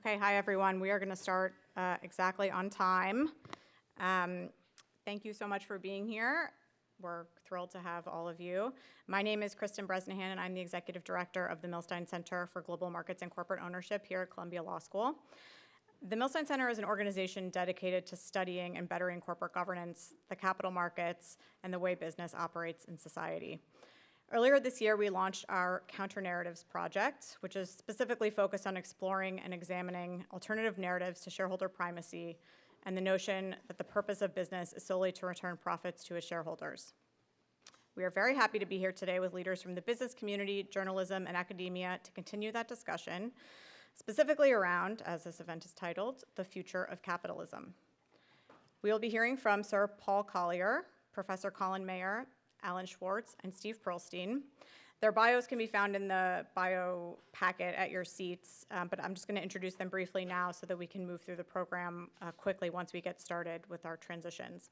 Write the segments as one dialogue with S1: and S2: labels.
S1: Okay, hi everyone. We are going to start exactly on time. Thank you so much for being here. We're thrilled to have all of you. My name is Kristin Bresnahan, and I'm the Executive Director of the Millstein Center for Global Markets and Corporate Ownership here at Columbia Law School. The Millstein Center is an organization dedicated to studying and bettering corporate governance, the capital markets, and the way business operates in society. Earlier this year, we launched our Counter-Narratives project, which is specifically focused on exploring and examining alternative narratives to shareholder primacy and the notion that the purpose of business is solely to return profits to its shareholders. We are very happy to be here today with leaders from the business community, journalism, and academia to continue that discussion, specifically around, as this event is titled, the future of capitalism. We will be hearing from Sir Paul Collier, Professor Colin Mayer, Alan Schwartz, and Steve Pearlstein. Their bios can be found in the bio packet at your seats, but I'm just going to introduce them briefly now so that we can move through the program quickly once we get started with our transitions.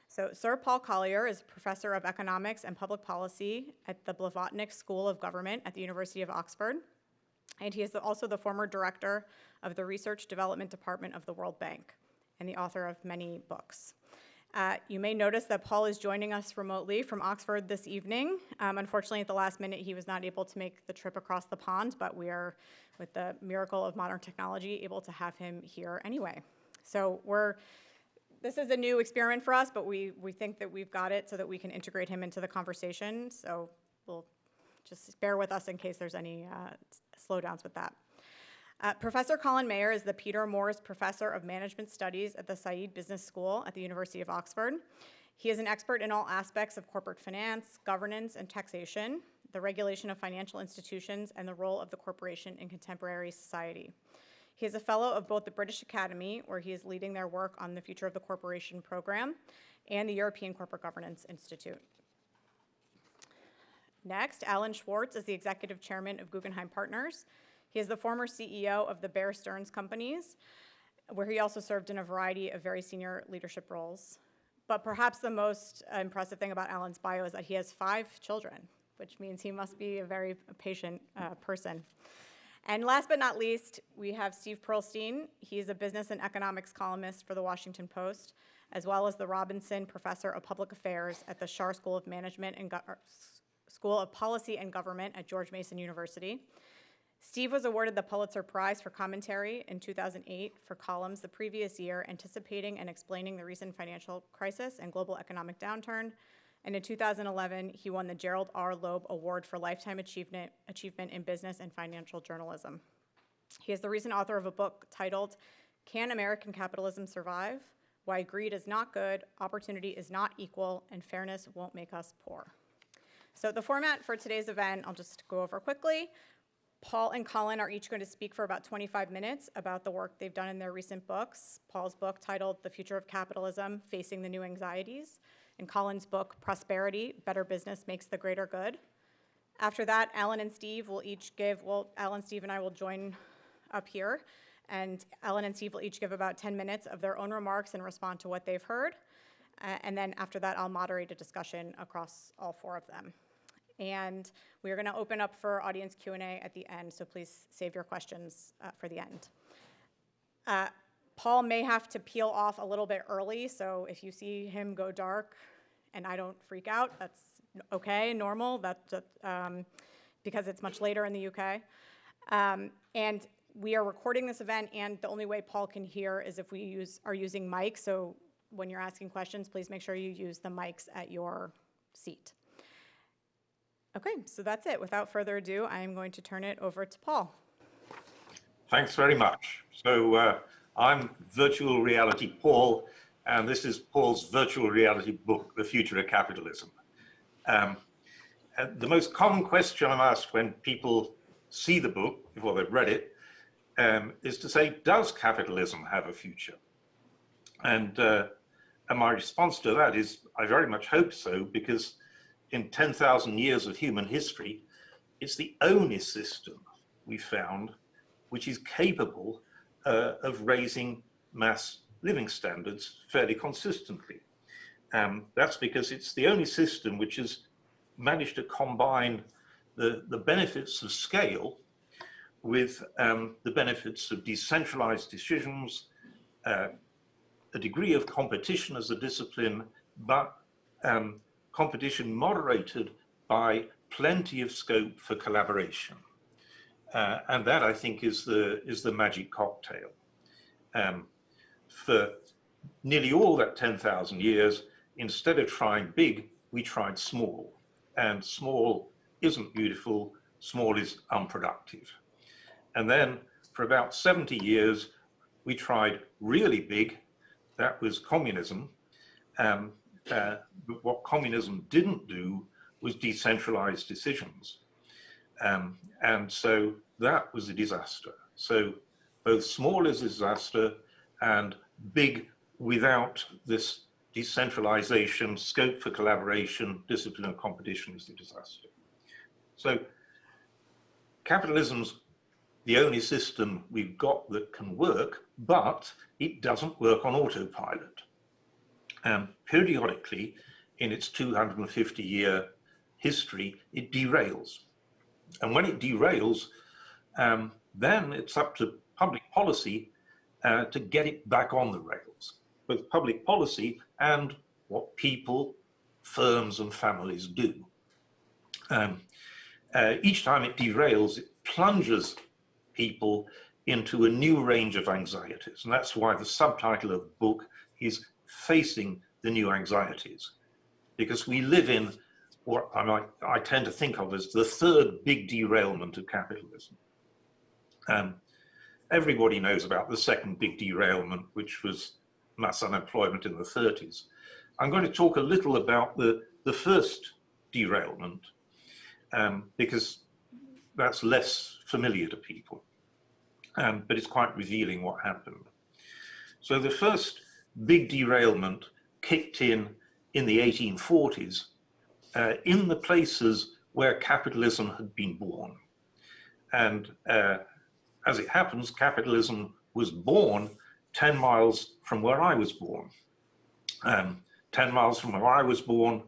S1: So Sir Paul Collier is Professor of Economics and Public Policy at the Blavatnik School of Government at the University of Oxford, and he is also the former director of the Research Development Department of the World Bank and the author of many books. You may notice that Paul is joining us remotely from Oxford this evening. Unfortunately, at the last minute, he was not able to make the trip across the pond, but we are, with the miracle of modern technology, able to have him here anyway. So this is a new experiment for us, but we think that we've got it so that we can integrate him into the conversation. So we'll just bear with us in case there's any slowdowns with that. Professor Colin Mayer is the Peter Morris Professor of Management Studies at the Said Business School at the University of Oxford. He is an expert in all aspects of corporate finance, governance, and taxation, the regulation of financial institutions, and the role of the corporation in contemporary society. He is a fellow of both the British Academy, where he is leading their work on the Future of the Corporation program, and the European Corporate Governance Institute. Next, Alan Schwartz is the Executive Chairman of Guggenheim Partners. He is the former CEO of the Bear Stearns companies, where he also served in a variety of very senior leadership roles. But perhaps the most impressive thing about Alan's bio is that he has 5 children, which means he must be a very patient person. And last but not least, we have Steve Pearlstein. He's a business and economics columnist for the Washington Post, as well as the Robinson Professor of Public Affairs at the Schar School of Management and School of Policy and Government at George Mason University. Steve was awarded the Pulitzer Prize for Commentary in 2008 for columns the previous year anticipating and explaining the recent financial crisis and global economic downturn. And in 2011, he won the Gerald R. Loeb Award for Lifetime Achievement in Business and Financial Journalism. He is the recent author of a book titled, Can American Capitalism Survive? Why Greed is Not Good, Opportunity is Not Equal, and Fairness Won't Make Us Poor. So the format for today's event, I'll just go over quickly. Paul and Colin are each going to speak for about 25 minutes about the work they've done in their recent books. Paul's book titled The Future of Capitalism, Facing the New Anxieties, and Colin's book, Prosperity, Better Business Makes the Greater Good. After that, Alan, Steve, and I will join up here, and Alan and Steve will each give about 10 minutes of their own remarks and respond to what they've heard. And then after that, I'll moderate a discussion across all 4 of them. And we are going to open up for audience Q&A at the end, so please save your questions for the end. Paul may have to peel off a little bit early, so if you see him go dark and I don't freak out, that's okay, normal, because it's much later in the UK. And we are recording this event, and the only way Paul can hear is if we are using mics, so when you're asking questions, please make sure you use the mics at your seat. Okay, so that's it. Without further ado, I am going to turn it over to Paul.
S2: Thanks very much. So I'm Virtual Reality Paul, and this is Paul's virtual reality book, The Future of Capitalism. The most common question I'm asked when people see the book, before they've read it, is to say, does capitalism have a future? And my response to that is, I very much hope so, because in 10,000 years of human history, it's the only system we found which is capable of raising mass living standards fairly consistently. That's because it's the only system which has managed to combine the benefits of scale with the benefits of decentralized decisions, a degree of competition as a discipline, but competition moderated by plenty of scope for collaboration. And that, I think, is the magic cocktail. For nearly all that 10,000 years, instead of trying big, we tried small. And small isn't beautiful, small is unproductive. And then for about 70 years, we tried really big. That was communism. But what communism didn't do was decentralize decisions. And so that was a disaster. So both small is a disaster and big without this decentralization, scope for collaboration, discipline and competition is a disaster. So capitalism's the only system we've got that can work, but it doesn't work on autopilot. Periodically, in its 250-year history, it derails. And when it derails, then it's up to public policy to get it back on the rails, both public policy and what people, firms, and families do. Each time it derails, it plunges people into a new range of anxieties. And that's why the subtitle of the book is Facing the New Anxieties, because we live in what I tend to think of as the third big derailment of capitalism. Everybody knows about the second big derailment, which was mass unemployment in the 30s. I'm going to talk a little about the first derailment, because that's less familiar to people, but it's quite revealing what happened. So the first big derailment kicked in the 1840s, in the places where capitalism had been born. And as it happens, capitalism was born 10 miles from where I was born. 10 miles from where I was born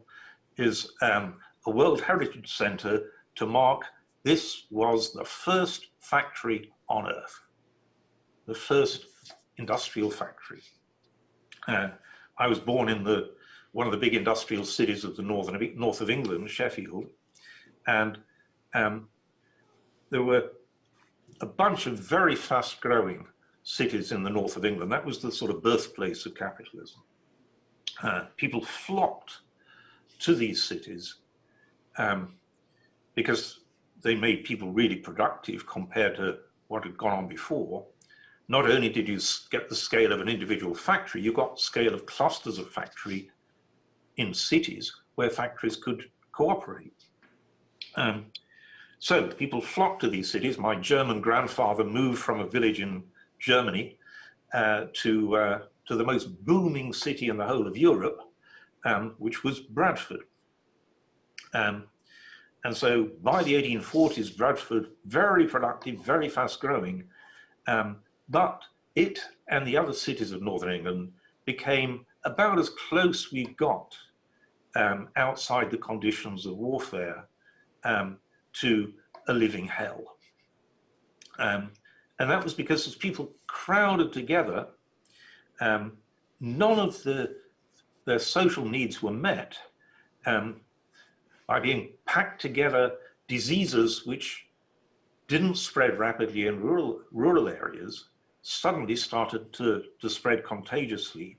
S2: is a World Heritage Center to mark this was the first factory on Earth, the first industrial factory. I was born in one of the big industrial cities of the north of England, Sheffield, and there were a bunch of very fast-growing cities in the north of England. That was the sort of birthplace of capitalism. People flocked to these cities because they made people really productive compared to what had gone on before. Not only did you get the scale of an individual factory, you got scale of clusters of factory in cities where factories could cooperate. So people flocked to these cities. My German grandfather moved from a village in Germany to the most booming city in the whole of Europe, which was Bradford. And so by the 1840s, Bradford, very productive, very fast growing, but it and the other cities of Northern England became about as close we got outside the conditions of warfare to a living hell. And that was because as people crowded together, none of their social needs were met by being packed together. Diseases which didn't spread rapidly in rural areas suddenly started to spread contagiously,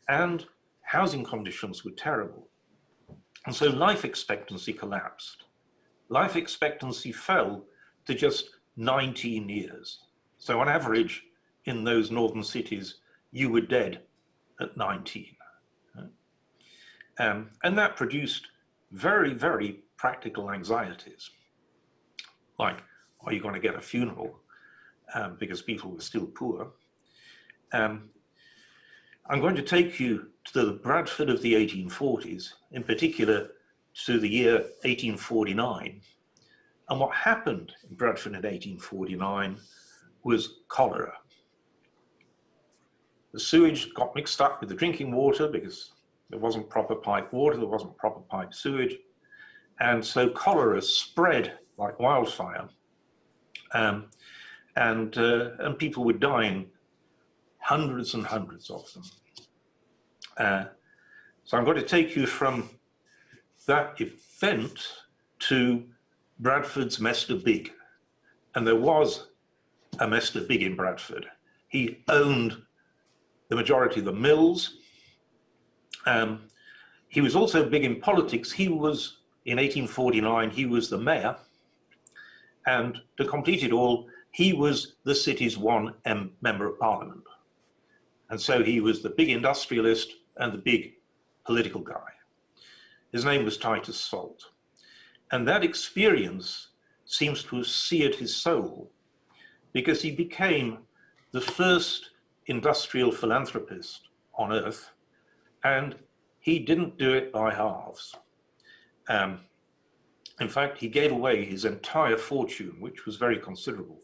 S2: and housing conditions were terrible. And so life expectancy collapsed. Life expectancy fell to just 19 years. So on average, in those northern cities, you were dead at 19. And that produced very, very practical anxieties. Like, are you going to get a funeral? Because people were still poor. I'm going to take you to the Bradford of the 1840s, in particular to the year 1849. And what happened in Bradford in 1849 was cholera. The sewage got mixed up with the drinking water because there wasn't proper piped water, there wasn't proper piped sewage. And so cholera spread like wildfire And people were dying, hundreds and hundreds of them. So I'm going to take you from that event to Bradford's Mr. Big. And there was a Mr. Big in Bradford. He owned the majority of the mills. He was also big in politics. He was, in 1849, he was the mayor. And to complete it all, he was the city's one member of parliament. And so he was the big industrialist and the big political guy. His name was Titus Salt. And that experience seems to have seared his soul, because he became the first industrial philanthropist on earth, and he didn't do it by halves. In fact, he gave away his entire fortune, which was very considerable.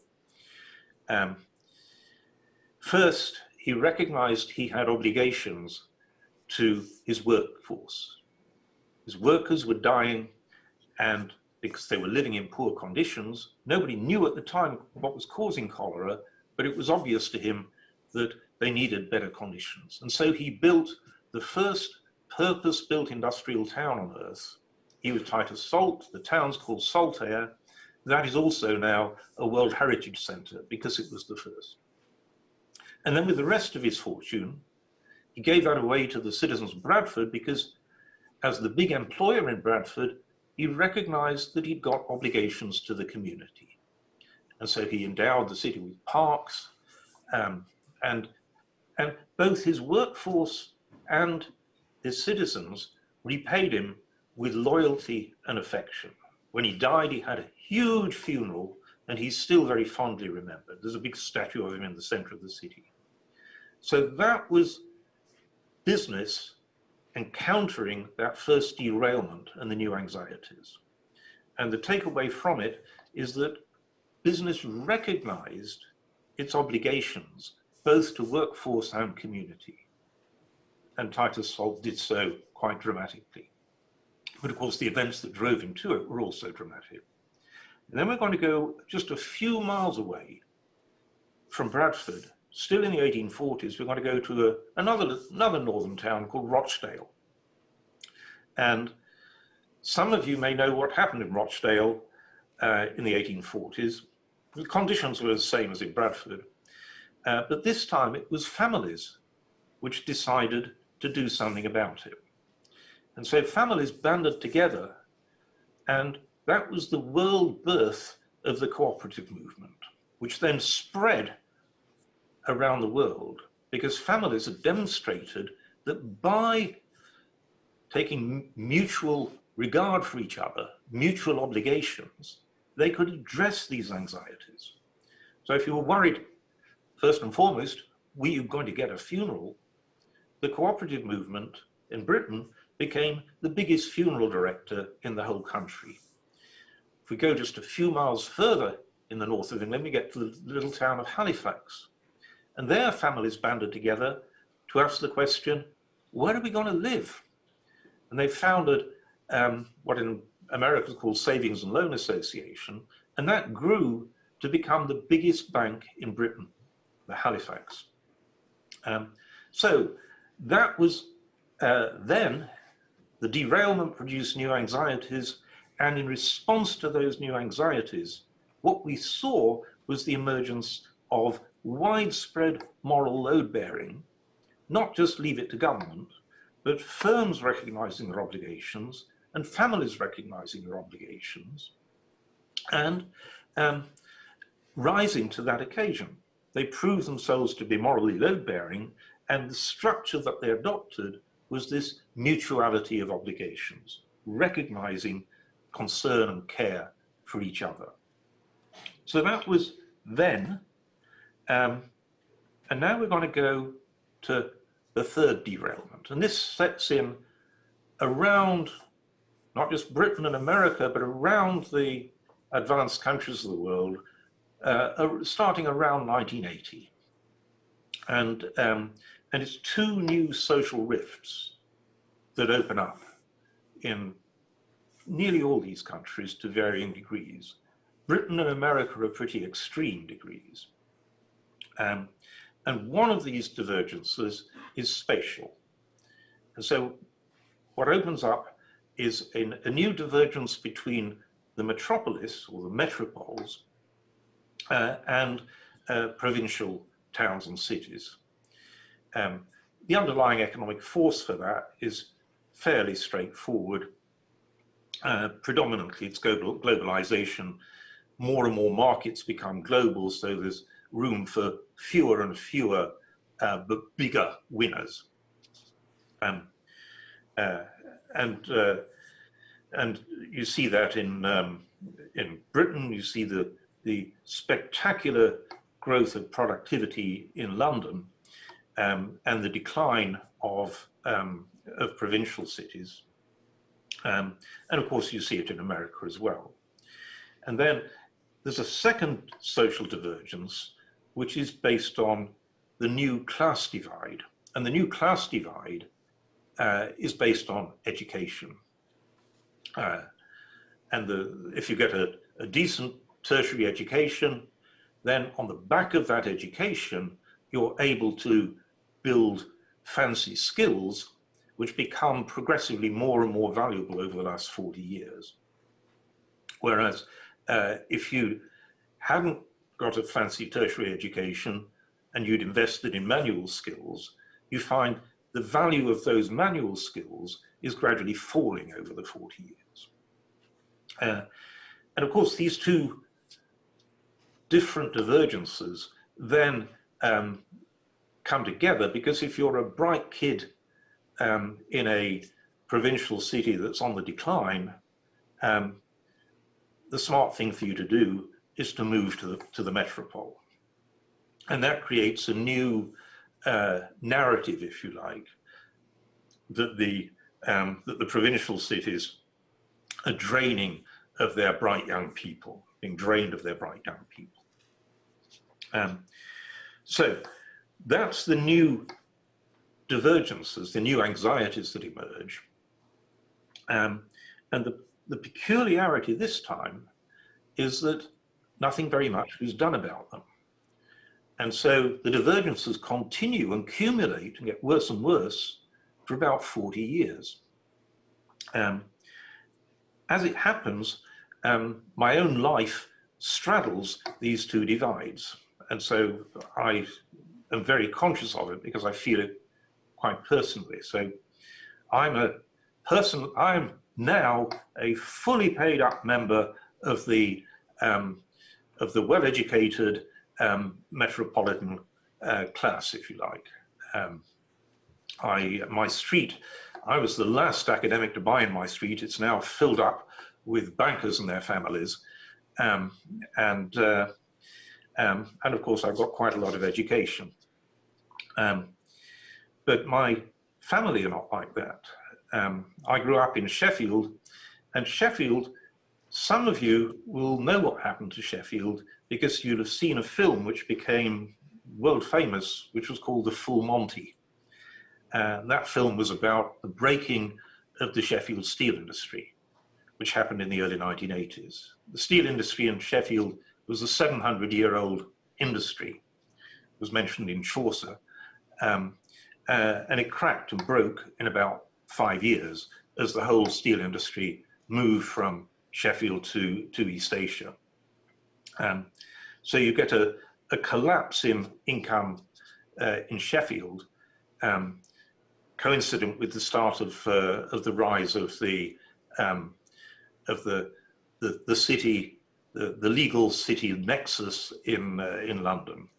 S2: First, he recognized he had obligations to his workforce. His workers were dying, and because they were living in poor conditions, nobody knew at the time what was causing cholera, but it was obvious to him that they needed better conditions. And so he built the first purpose-built industrial town on earth. He was Titus Salt. The town's called Saltaire. That is also now a World Heritage Center because it was the first. And then with the rest of his fortune, he gave that away to the citizens of Bradford because, as the big employer in Bradford, he recognized that he'd got obligations to the community. And so he endowed the city with parks, and both his workforce and his citizens repaid him with loyalty and affection. When he died, he had a huge funeral, and he's still very fondly remembered. There's a big statue of him in the center of the city. So that was business encountering that first derailment and the new anxieties. And the takeaway from it is that business recognized its obligations both to workforce and community. And Titus Salt did so quite dramatically. But of course, the events that drove him to it were also dramatic. And then we're going to go just a few miles away from Bradford, still in the 1840s, we're going to go to another northern town called Rochdale. And some of you may know what happened in Rochdale in the 1840s. The conditions were the same as in Bradford, but this time it was families which decided to do something about it. And so families banded together, and that was the world birth of the cooperative movement, which then spread around the world because families had demonstrated that by taking mutual regard for each other, mutual obligations, they could address these anxieties. So if you were worried, first and foremost, were you going to get a funeral? The cooperative movement in Britain became the biggest funeral director in the whole country. If we go just a few miles further in the north of England, we get to the little town of Halifax. And their families banded together to ask the question, where are we going to live? And they founded what in America is called Savings and Loan Association, and that grew to become the biggest bank in Britain, the Halifax. So that was then the derailment produced new anxieties, and in response to those new anxieties, what we saw was the emergence of widespread moral load bearing, not just leave it to government, but firms recognizing their obligations and families recognizing their obligations and rising to that occasion. They proved themselves to be morally load bearing, and the structure that they adopted was this mutuality of obligations, recognizing concern and care for each other. So that was then, and now we're going to go to the third derailment. And this sets in around not just Britain and America, but around the advanced countries of the world, starting around 1980. And it's two new social rifts that open up in nearly all these countries to varying degrees. Britain and America are pretty extreme degrees. And one of these divergences is spatial. And so what opens up is a new divergence between the metropolis or the metropoles and provincial towns and cities. The underlying economic force for that is fairly straightforward. Predominantly, it's globalization. More and more markets become global, so there's room for fewer and fewer but bigger winners. And you see that in Britain. You see the spectacular growth of productivity in London, and the decline of provincial cities. And of course, you see it in America as well. And then there's a second social divergence, which is based on the new class divide. And the new class divide is based on education. If you get a decent tertiary education, then on the back of that education, you're able to build fancy skills which become progressively more and more valuable over the last 40 years. Whereas if you hadn't got a fancy tertiary education and you'd invested in manual skills, you find the value of those manual skills is gradually falling over the 40 years. And of course, these two different divergences then come together, because if you're a bright kid in a provincial city that's on the decline, the smart thing for you to do is to move to the metropole. And that creates a new narrative, if you like, that the provincial cities are draining of their bright young people, being drained of their bright young people. So that's the new divergences, the new anxieties that emerge. And the peculiarity this time is that nothing very much is done about them. And so the divergences continue and accumulate and get worse and worse for about 40 years. As it happens, my own life straddles these two divides. And so I am very conscious of it because I feel it quite personally. So I'm now a fully paid up member of the well-educated metropolitan class, if you like. My street, I was the last academic to buy in my street. It's now filled up with bankers and their families. And of course, I've got quite a lot of education. But my family are not like that. I grew up in Sheffield, and Sheffield, some of you will know what happened to Sheffield because you'll have seen a film which became world famous, which was called The Full Monty. That film was about the breaking of the Sheffield steel industry, which happened in the early 1980s. The steel industry in Sheffield was a 700-year-old industry. It was mentioned in Chaucer, and it cracked and broke in about 5 years as the whole steel industry moved from Sheffield to East Asia. So you get a collapse in income in Sheffield, coincident with the start of the rise of the city, the legal city nexus in London,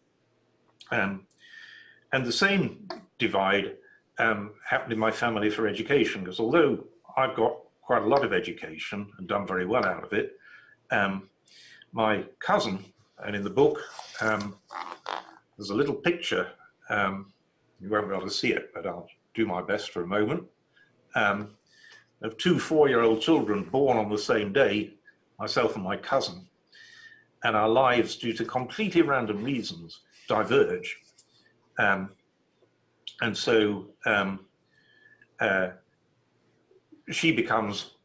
S2: and the same divide happened in my family for education, because although I've got quite a lot of education and done very well out of it, my cousin, and in the book there's a little picture, you won't be able to see it, but I'll do my best for a moment, of two 4-year-old children born on the same day, myself and my cousin, and our lives, due to completely random reasons, diverge. And so she becomes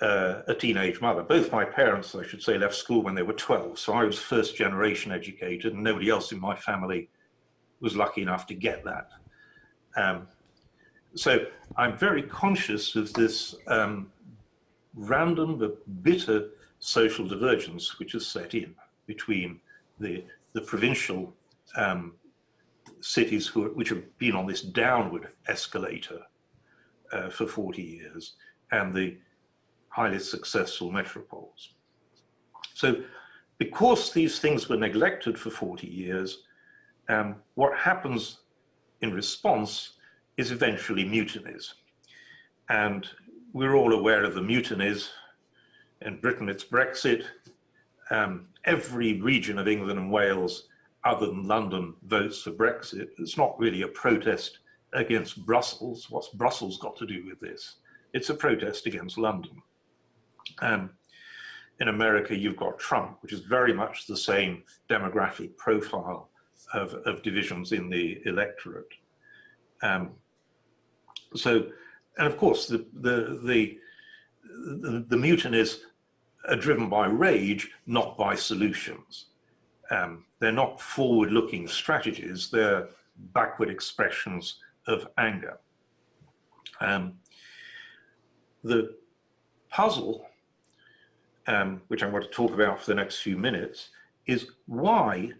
S2: a teenage mother. Both my parents, I should say, left school when they were 12. So I was first generation educated, and nobody else in my family was lucky enough to get that. So I'm very conscious of this random but bitter social divergence which is set in between the provincial cities which have been on this downward escalator for 40 years and the highly successful metropoles. So because these things were neglected for 40 years, what happens in response is eventually mutinies. And we're all aware of the mutinies. In Britain, it's Brexit. Every region of England and Wales, other than London, votes for Brexit. It's not really a protest against Brussels. What's Brussels got to do with this? It's a protest against London. In America, you've got Trump, which is very much the same demographic profile of divisions in the electorate. And of course, the mutinies are driven by rage, not by solutions. They're not forward-looking strategies, they're backward expressions of anger. The puzzle, which I'm going to talk about for the next few minutes, is why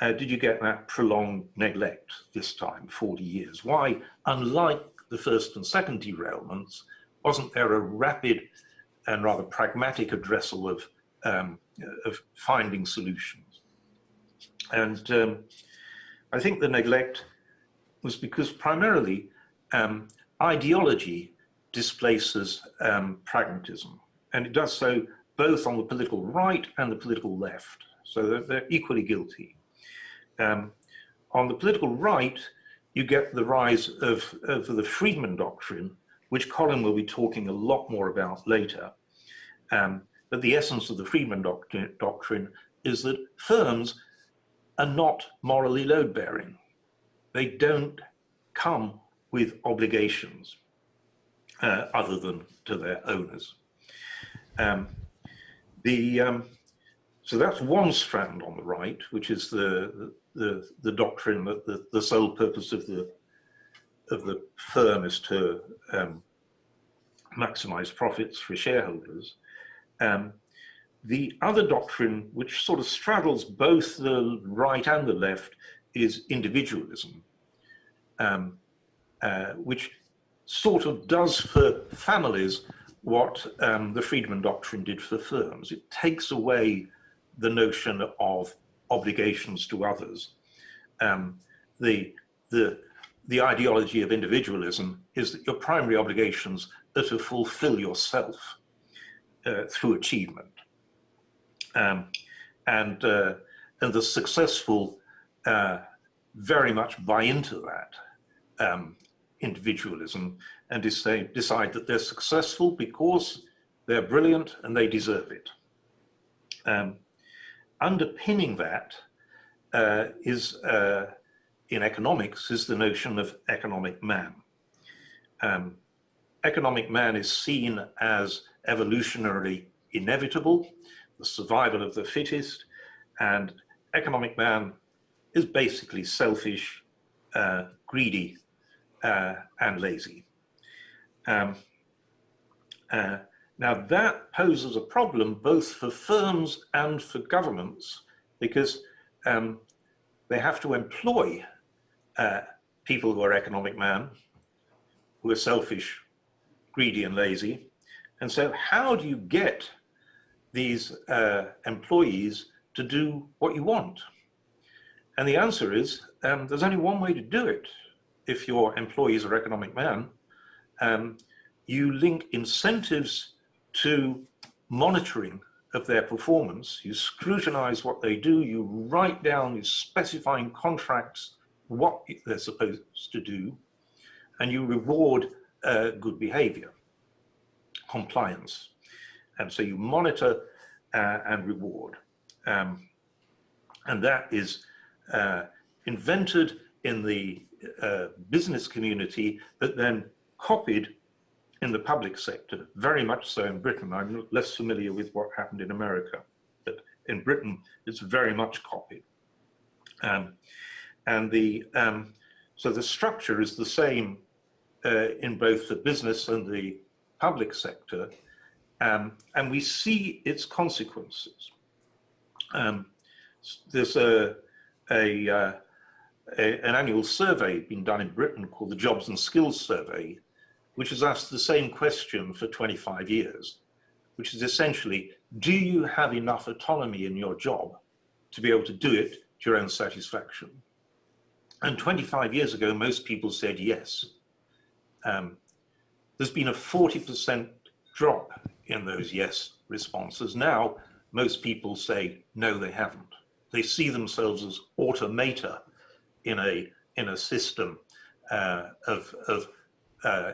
S2: did you get that prolonged neglect this time, 40 years? Why, unlike the first and second derailments, wasn't there a rapid and rather pragmatic addressal of finding solutions? And I think the neglect was because primarily ideology displaces pragmatism, and it does so both on the political right and the political left, so they're equally guilty. On the political right, you get the rise of the Friedman doctrine, which Colin will be talking a lot more about later. But the essence of the Friedman doctrine is that firms are not morally load-bearing. They don't come with obligations other than to their owners. So that's one strand on the right, which is the doctrine that the sole purpose of the firm is to maximize profits for shareholders. The other doctrine, which sort of straddles both the right and the left, is individualism, which sort of does for families what the Friedman doctrine did for firms. It takes away the notion of obligations to others. The ideology of individualism is that your primary obligations are to fulfill yourself through achievement. And the successful very much buy into that individualism and decide that they're successful because they're brilliant and they deserve it. Underpinning that is, in economics, is the notion of economic man. Economic man is seen as evolutionarily inevitable, the survival of the fittest, and economic man is basically selfish, greedy, and lazy. Now that poses a problem both for firms and for governments, because they have to employ people who are economic man, who are selfish, greedy, and lazy. And so how do you get these employees to do what you want? And the answer is, there's only one way to do it. If your employees are economic man, you link incentives to monitoring of their performance. You scrutinize what they do, you write down, you specify in contracts what they're supposed to do, and you reward good behavior, compliance. And so you monitor and reward. And that is invented in the business community, but then copied in the public sector, very much so in Britain. I'm less familiar with what happened in America, but in Britain, it's very much copied. So the structure is the same in both the business and the public sector, and we see its consequences. There's an annual survey being done in Britain called the Jobs and Skills Survey, which has asked the same question for 25 years, which is essentially, do you have enough autonomy in your job to be able to do it to your own satisfaction? And 25 years ago, most people said yes. There's been a 40% drop in those yes responses. Now, most people say, no, they haven't. They see themselves as automata in a system of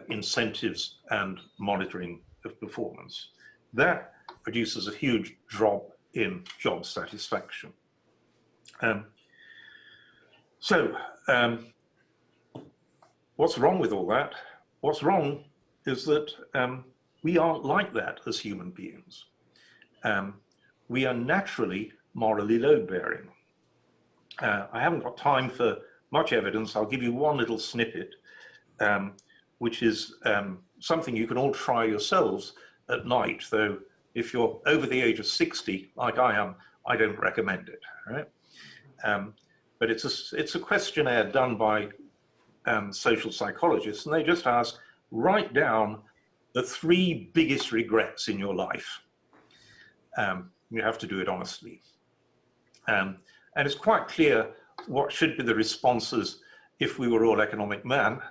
S2: incentives and monitoring of performance. That produces a huge drop in job satisfaction. What's wrong with all that? What's wrong is that we aren't like that as human beings. We are naturally morally load-bearing. I haven't got time for much evidence. I'll give you one little snippet, which is something you can all try yourselves at night, though if you're over the age of 60, like I am, I don't recommend it, right? But it's a questionnaire done by social psychologists, and they just ask, write down the 3 biggest regrets in your life. You have to do it honestly. And it's quite clear what should be the responses if we were all economic men.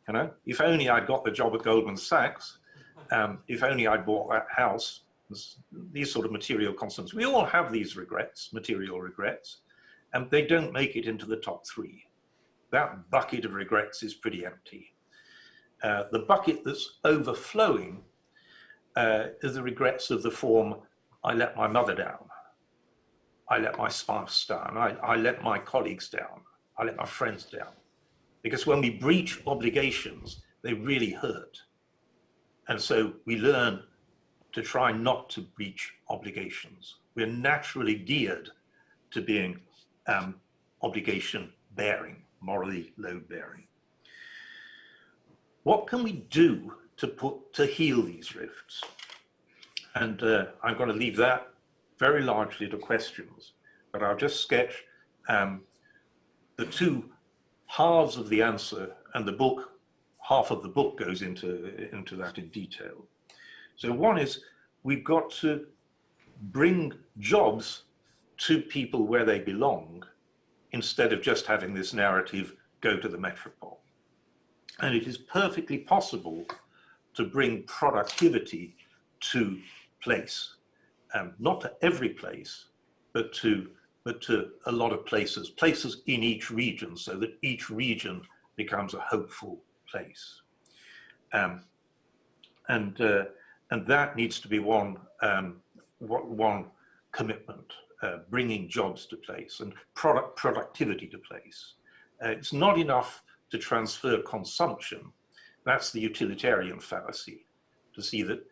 S2: You know, if only I'd got the job at Goldman Sachs, if only I'd bought that house, these sort of material constants. We all have these regrets, material regrets, and they don't make it into the top 3. That bucket of regrets is pretty empty. The bucket that's overflowing is the regrets of the form, I let my mother down, I let my spouse down, I let my colleagues down, I let my friends down. Because when we breach obligations, they really hurt. And so we learn to try not to breach obligations. We're naturally geared to being obligation bearing, morally load bearing. What can we do to heal these rifts? And I'm going to leave that very largely to questions, but I'll just sketch the 2 halves of the answer, and the book, half of the book goes into that in detail. So one is, we've got to bring jobs to people where they belong, instead of just having this narrative, go to the metropole. And it is perfectly possible to bring productivity to place, not to every place, but to a lot of places in each region, so that each region becomes a hopeful place. And that needs to be one commitment, bringing jobs to place and productivity to place. It's not enough to transfer consumption. That's the utilitarian fallacy, to see that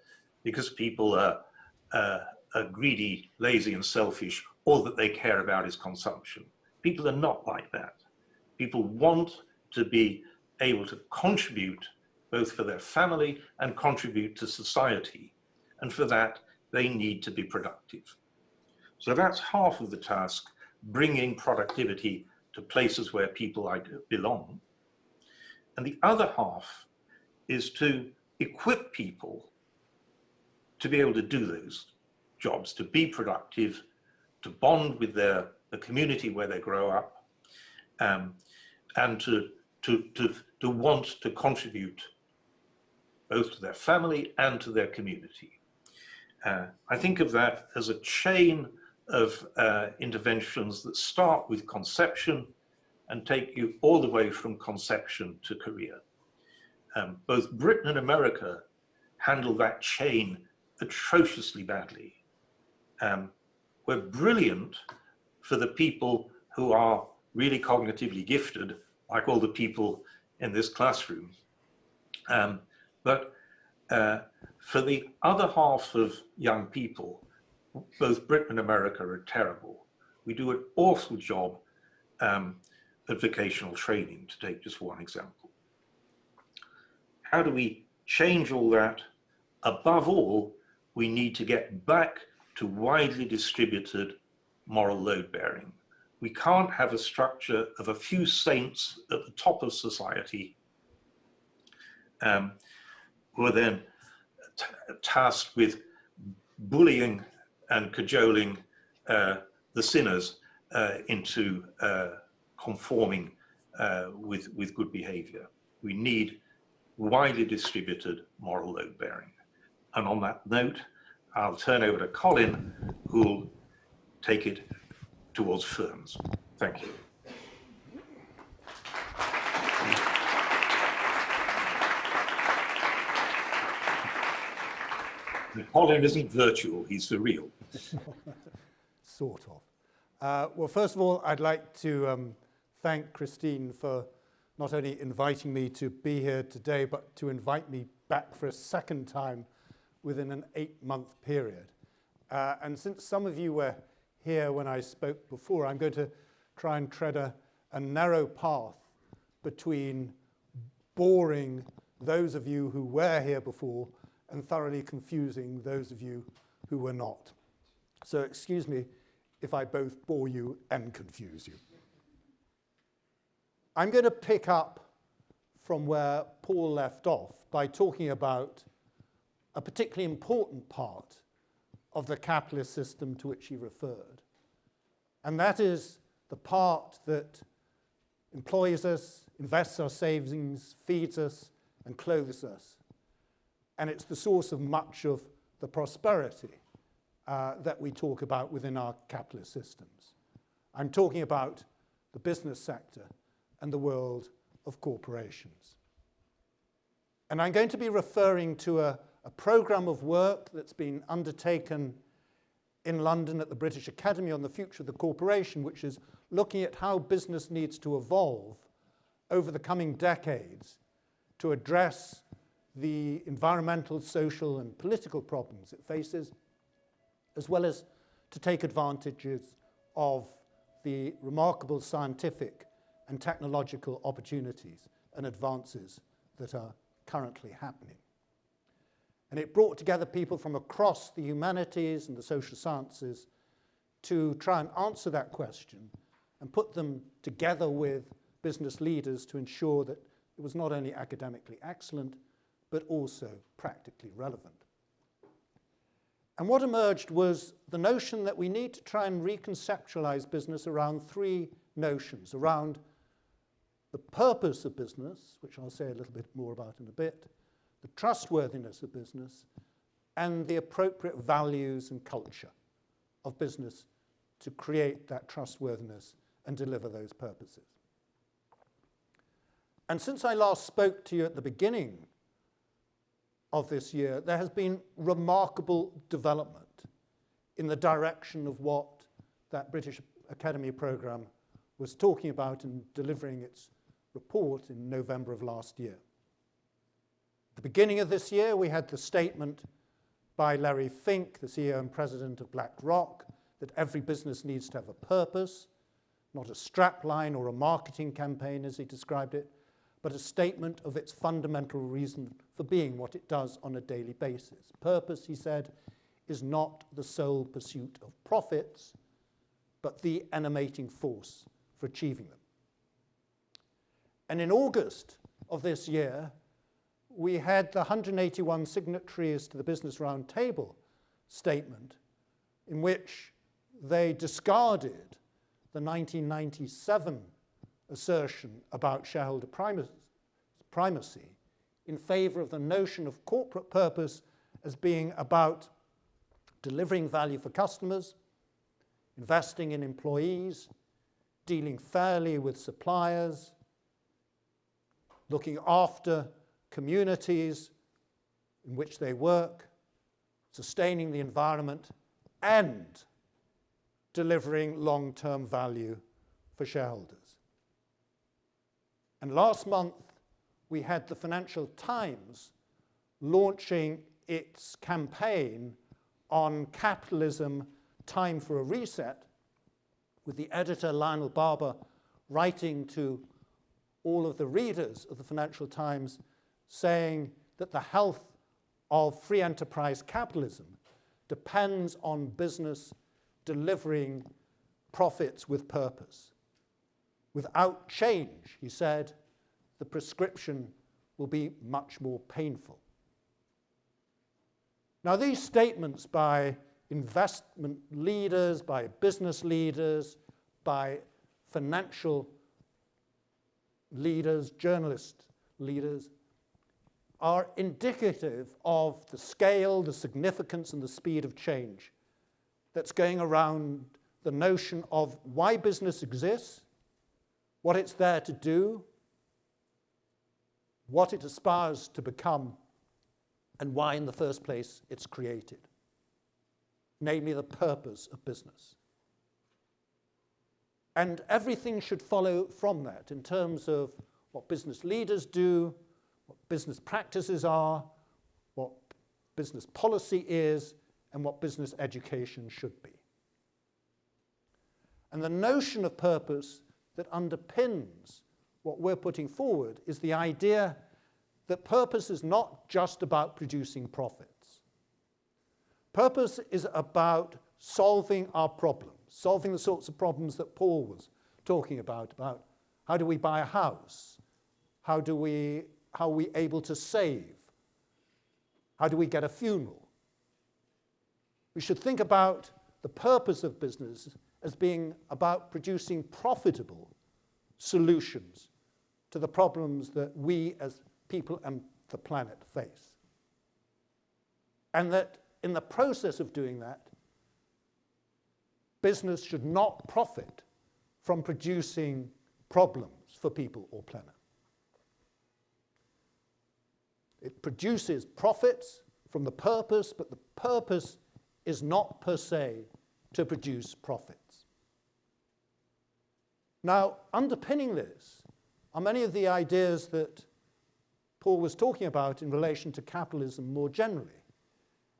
S2: because people are greedy, lazy, and selfish, all that they care about is consumption. People are not like that. People want to be able to contribute both for their family and contribute to society. And for that, they need to be productive. So that's half of the task, bringing productivity to places where people belong. And the other half is to equip people to be able to do those jobs, to be productive, to bond with the community where they grow up, and to want to contribute both to their family and to their community. I think of that as a chain of interventions that start with conception and take you all the way from conception to career. Both Britain and America handle that chain atrociously badly. We're brilliant for the people who are really cognitively gifted, like all the people in this classroom. But For the other half of young people, both Britain and America are terrible. We do an awful job at vocational training, to take just one example. How do we change all that? Above all, we need to get back to widely distributed moral load bearing. We can't have a structure of a few saints at the top of society who are then tasked with bullying and cajoling the sinners into conforming with good behavior. We need widely distributed moral load bearing. And on that note, I'll turn over to Colin, who'll take it towards firms. Thank you. Colin isn't virtual, he's the real.
S3: Sort of. Well, first of all, I'd like to thank Kristin for not only inviting me to be here today, but to invite me back for a second time within an 8-month period. And since some of you were here when I spoke before, I'm going to try and tread a narrow path between boring those of you who were here before and thoroughly confusing those of you who were not. So excuse me if I both bore you and confuse you. I'm going to pick up from where Paul left off by talking about a particularly important part of the capitalist system to which he referred. And that is the part that employs us, invests our savings, feeds us, and clothes us. And it's the source of much of the prosperity that we talk about within our capitalist systems. I'm talking about the business sector and the world of corporations. And I'm going to be referring to a program of work that's been undertaken in London at the British Academy on the future of the corporation, which is looking at how business needs to evolve over the coming decades to address the environmental, social, and political problems it faces, as well as to take advantages of the remarkable scientific and technological opportunities and advances that are currently happening. And it brought together people from across the humanities and the social sciences to try and answer that question and put them together with business leaders to ensure that it was not only academically excellent, but also practically relevant. And what emerged was the notion that we need to try and reconceptualize business around 3 notions: around the purpose of business, which I'll say a little bit more about in a bit, the trustworthiness of business, and the appropriate values and culture of business to create that trustworthiness and deliver those purposes. And since I last spoke to you at the beginning of this year, there has been remarkable development in the direction of what that British Academy programme was talking about in delivering its report in November of last year. At the beginning of this year, we had the statement by Larry Fink, the CEO and president of BlackRock, that every business needs to have a purpose, not a strapline or a marketing campaign, as he described it, but a statement of its fundamental reason for being what it does on a daily basis. Purpose, he said, is not the sole pursuit of profits, but the animating force for achieving them. And in August of this year, we had the 181 signatories to the Business Roundtable statement, in which they discarded the 1997 assertion about shareholder primacy in favor of the notion of corporate purpose as being about delivering value for customers, investing in employees, dealing fairly with suppliers, looking after communities in which they work, sustaining the environment, and delivering long-term value for shareholders. And last month, we had the Financial Times launching its campaign on Capitalism, Time for a Reset, with the editor Lionel Barber writing to all of the readers of the Financial Times saying that the health of free enterprise capitalism depends on business delivering profits with purpose. Without change, he said, the prescription will be much more painful. Now, these statements by investment leaders, by business leaders, by financial leaders, journalist leaders, are indicative of the scale, the significance, and the speed of change that's going around the notion of why business exists, what it's there to do, what it aspires to become, and why in the first place it's created, namely the purpose of business. And everything should follow from that in terms of what business leaders do, what business practices are, what business policy is, and what business education should be. And the notion of purpose that underpins what we're putting forward is the idea that purpose is not just about producing profits. Purpose is about solving our problems, solving the sorts of problems that Paul was talking about how do we buy a house, how are we able to save, how do we get a funeral. We should think about the purpose of business as being about producing profitable solutions to the problems that we as people and the planet face. And that in the process of doing that, business should not profit from producing problems for people or planet. It produces profits from the purpose, but the purpose is not per se to produce profits. Now, underpinning this are many of the ideas that Paul was talking about in relation to capitalism more generally.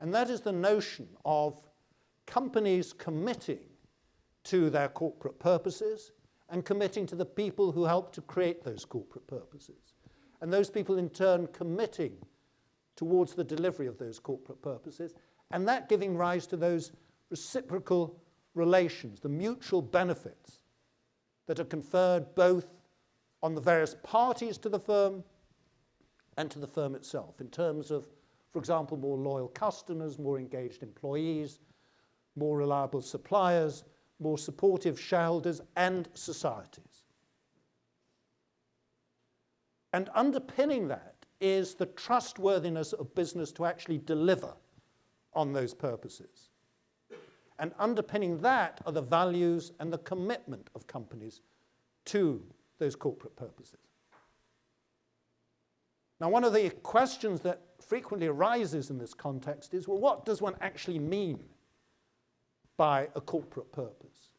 S3: And that is the notion of companies committing to their corporate purposes and committing to the people who help to create those corporate purposes. And those people in turn committing towards the delivery of those corporate purposes, and that giving rise to those reciprocal relations, the mutual benefits that are conferred both on the various parties to the firm and to the firm itself in terms of, for example, more loyal customers, more engaged employees, more reliable suppliers, more supportive shareholders and societies. And underpinning that is the trustworthiness of business to actually deliver on those purposes. And underpinning that are the values and the commitment of companies to those corporate purposes. Now, one of the questions that frequently arises in this context is, well, what does one actually mean by a corporate purpose?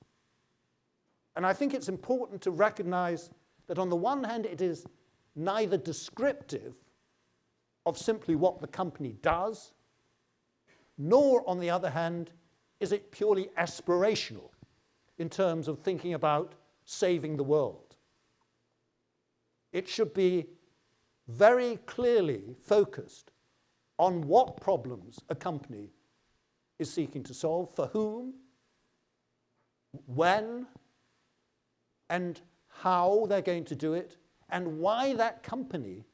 S3: And I think it's important to recognize that on the one hand, it is neither descriptive of simply what the company does, nor, on the other hand, is it purely aspirational in terms of thinking about saving the world. It should be very clearly focused on what problems a company is seeking to solve, for whom, when, and how they're going to do it, and why that company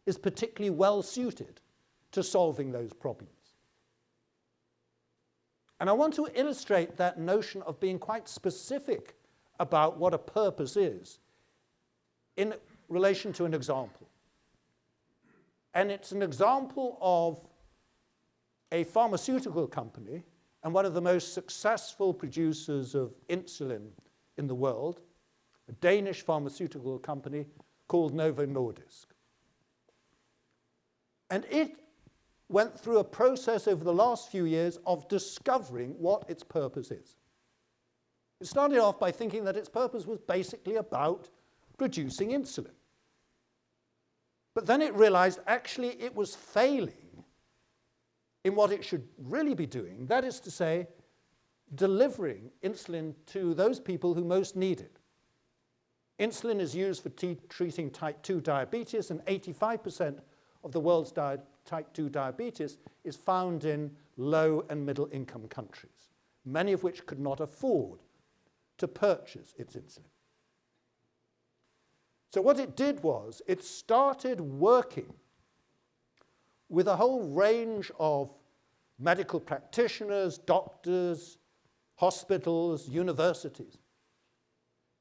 S3: is particularly well suited to solving those problems. And I want to illustrate that notion of being quite specific about what a purpose is in relation to an example. And it's an example of a pharmaceutical company and one of the most successful producers of insulin in the world, a Danish pharmaceutical company called Novo Nordisk. And it went through a process over the last few years of discovering what its purpose is. It started off by thinking that its purpose was basically about producing insulin. But then it realized actually it was failing in what it should really be doing, that is to say, delivering insulin to those people who most need it. Insulin is used for treating type 2 diabetes, and 85% of the world's type 2 diabetes is found in low and middle income countries, many of which could not afford to purchase its insulin. So what it did was it started working with a whole range of medical practitioners, doctors, hospitals, universities,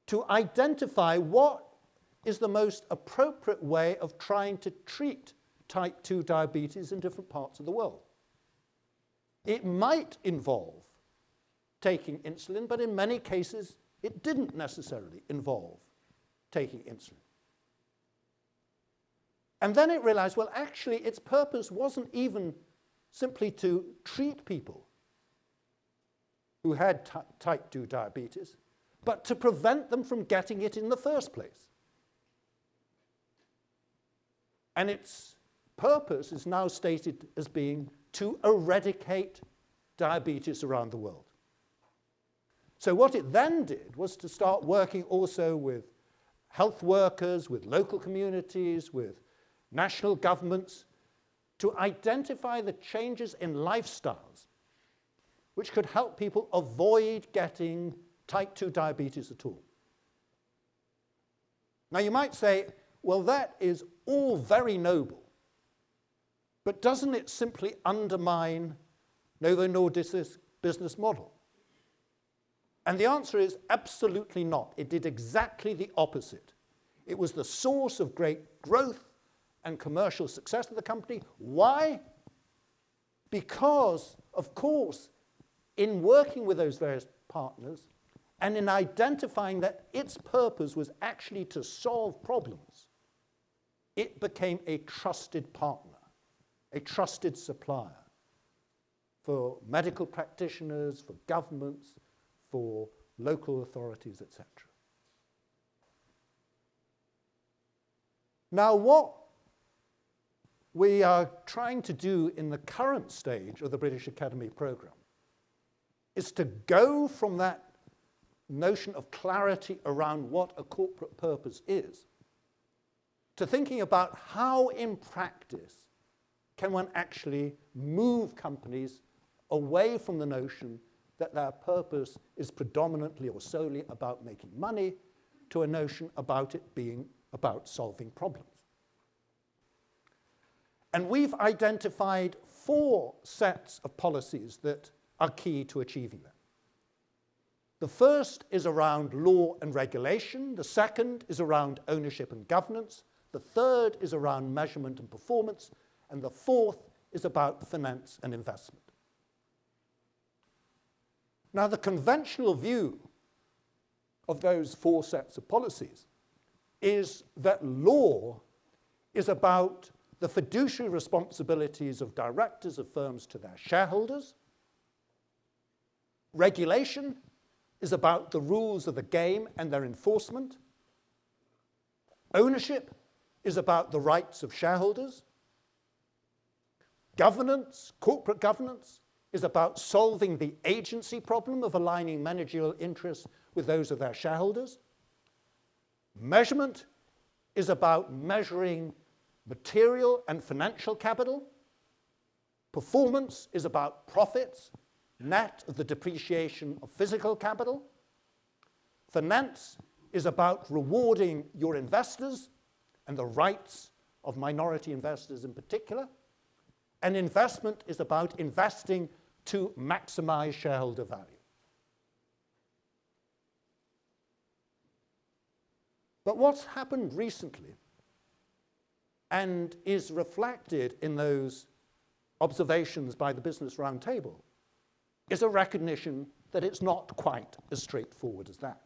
S3: to identify what is the most appropriate way of trying to treat type 2 diabetes in different parts of the world. It might involve taking insulin, but in many cases it didn't necessarily involve taking insulin. And then it realized, well, actually its purpose wasn't even simply to treat people who had type 2 diabetes, but to prevent them from getting it in the first place. And its purpose is now stated as being to eradicate diabetes around the world. So what it then did was to start working also with health workers, with local communities, with national governments, to identify the changes in lifestyles which could help people avoid getting type 2 diabetes at all. Now you might say, well, that is all very noble, but doesn't it simply undermine Novo Nordisk's business model? And the answer is absolutely not. It did exactly the opposite. It was the source of great growth and commercial success of the company. Why? Because, of course, in working with those various partners and in identifying that its purpose was actually to solve problems, it became a trusted partner, a trusted supplier for medical practitioners, for governments, for local authorities, etc. Now, what we are trying to do in the current stage of the British Academy programme is to go from that notion of clarity around what a corporate purpose is to thinking about how, in practice, can one actually move companies away from the notion that their purpose is predominantly or solely about making money to a notion about it being about solving problems. And we've identified 4 sets of policies that are key to achieving that. The first is around law and regulation. The second is around ownership and governance. The third is around measurement and performance. And the fourth is about finance and investment. Now, the conventional view of those 4 sets of policies is that law is about the fiduciary responsibilities of directors of firms to their shareholders. Regulation is about the rules of the game and their enforcement. Ownership is about the rights of shareholders. Governance, corporate governance, is about solving the agency problem of aligning managerial interests with those of their shareholders. Measurement is about measuring material and financial capital. Performance is about profits, net of the depreciation of physical capital. Finance is about rewarding your investors and the rights of minority investors in particular. And investment is about investing to maximize shareholder value. But what's happened recently and is reflected in those observations by the Business Roundtable is a recognition that it's not quite as straightforward as that.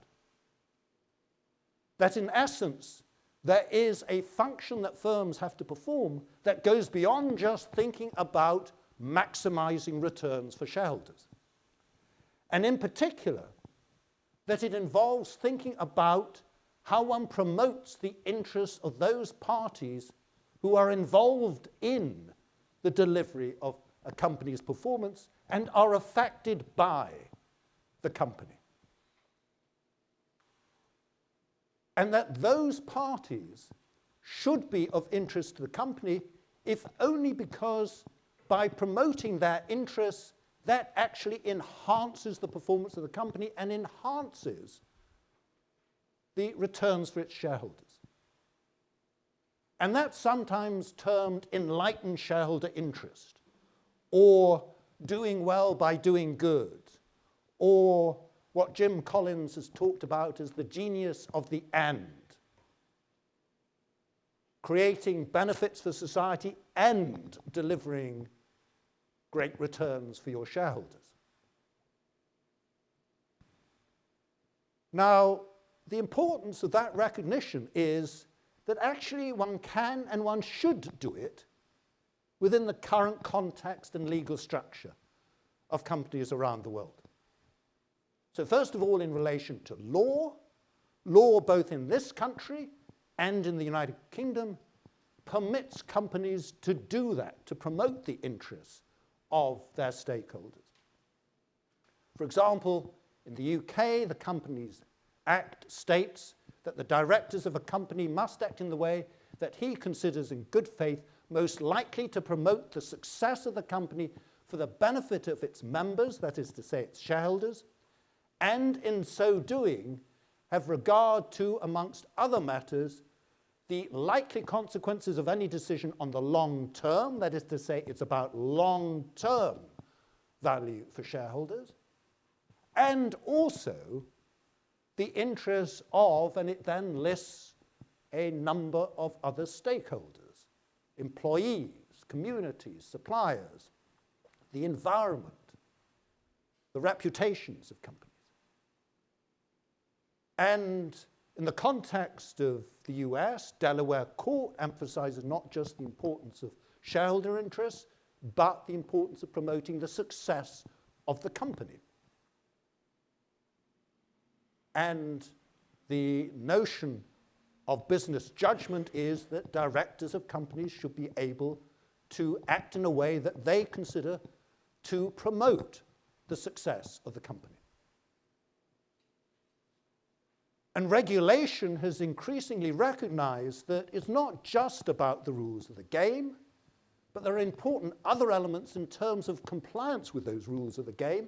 S3: That in essence, there is a function that firms have to perform that goes beyond just thinking about maximizing returns for shareholders. And in particular, that it involves thinking about how one promotes the interests of those parties who are involved in the delivery of a company's performance and are affected by the company. And that those parties should be of interest to the company, if only because by promoting their interests, that actually enhances the performance of the company and enhances the returns for its shareholders. And that's sometimes termed enlightened shareholder interest, or doing well by doing good, or what Jim Collins has talked about as the genius of the end, creating benefits for society and delivering great returns for your shareholders. Now, the importance of that recognition is that actually one can and one should do it within the current context and legal structure of companies around the world. So first of all, in relation to law both in this country and in the United Kingdom permits companies to do that, to promote the interests of their stakeholders. For example, in the UK, the Companies Act states that the directors of a company must act in the way that he considers in good faith most likely to promote the success of the company for the benefit of its members, that is to say its shareholders, and in so doing have regard to, amongst other matters, the likely consequences of any decision on the long term, that is to say it's about long-term value for shareholders, and also the interests of, and it then lists a number of other stakeholders, employees, communities, suppliers, the environment, the reputations of companies. And in the context of the US, Delaware Court emphasizes not just the importance of shareholder interests, but the importance of promoting the success of the company. And the notion of business judgment is that directors of companies should be able to act in a way that they consider to promote the success of the company. And regulation has increasingly recognized that it's not just about the rules of the game, but there are important other elements in terms of compliance with those rules of the game.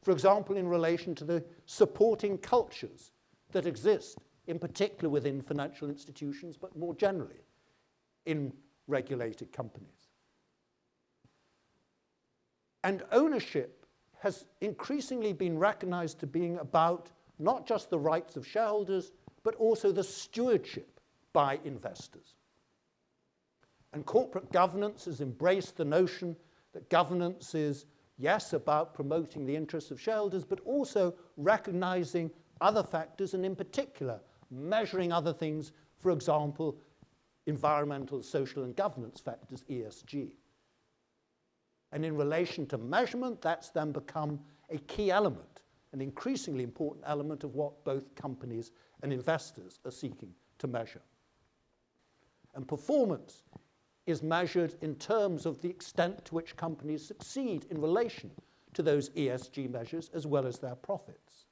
S3: For example, in relation to the supporting cultures that exist, in particular within financial institutions, but more generally in regulated companies. And ownership has increasingly been recognized to being about not just the rights of shareholders, but also the stewardship by investors. And corporate governance has embraced the notion that governance is, yes, about promoting the interests of shareholders, but also recognizing other factors, and in particular, measuring other things, for example, environmental, social, and governance factors, ESG. And in relation to measurement, that's then become a key element, an increasingly important element of what both companies and investors are seeking to measure. And performance is measured in terms of the extent to which companies succeed in relation to those ESG measures as well as their profits.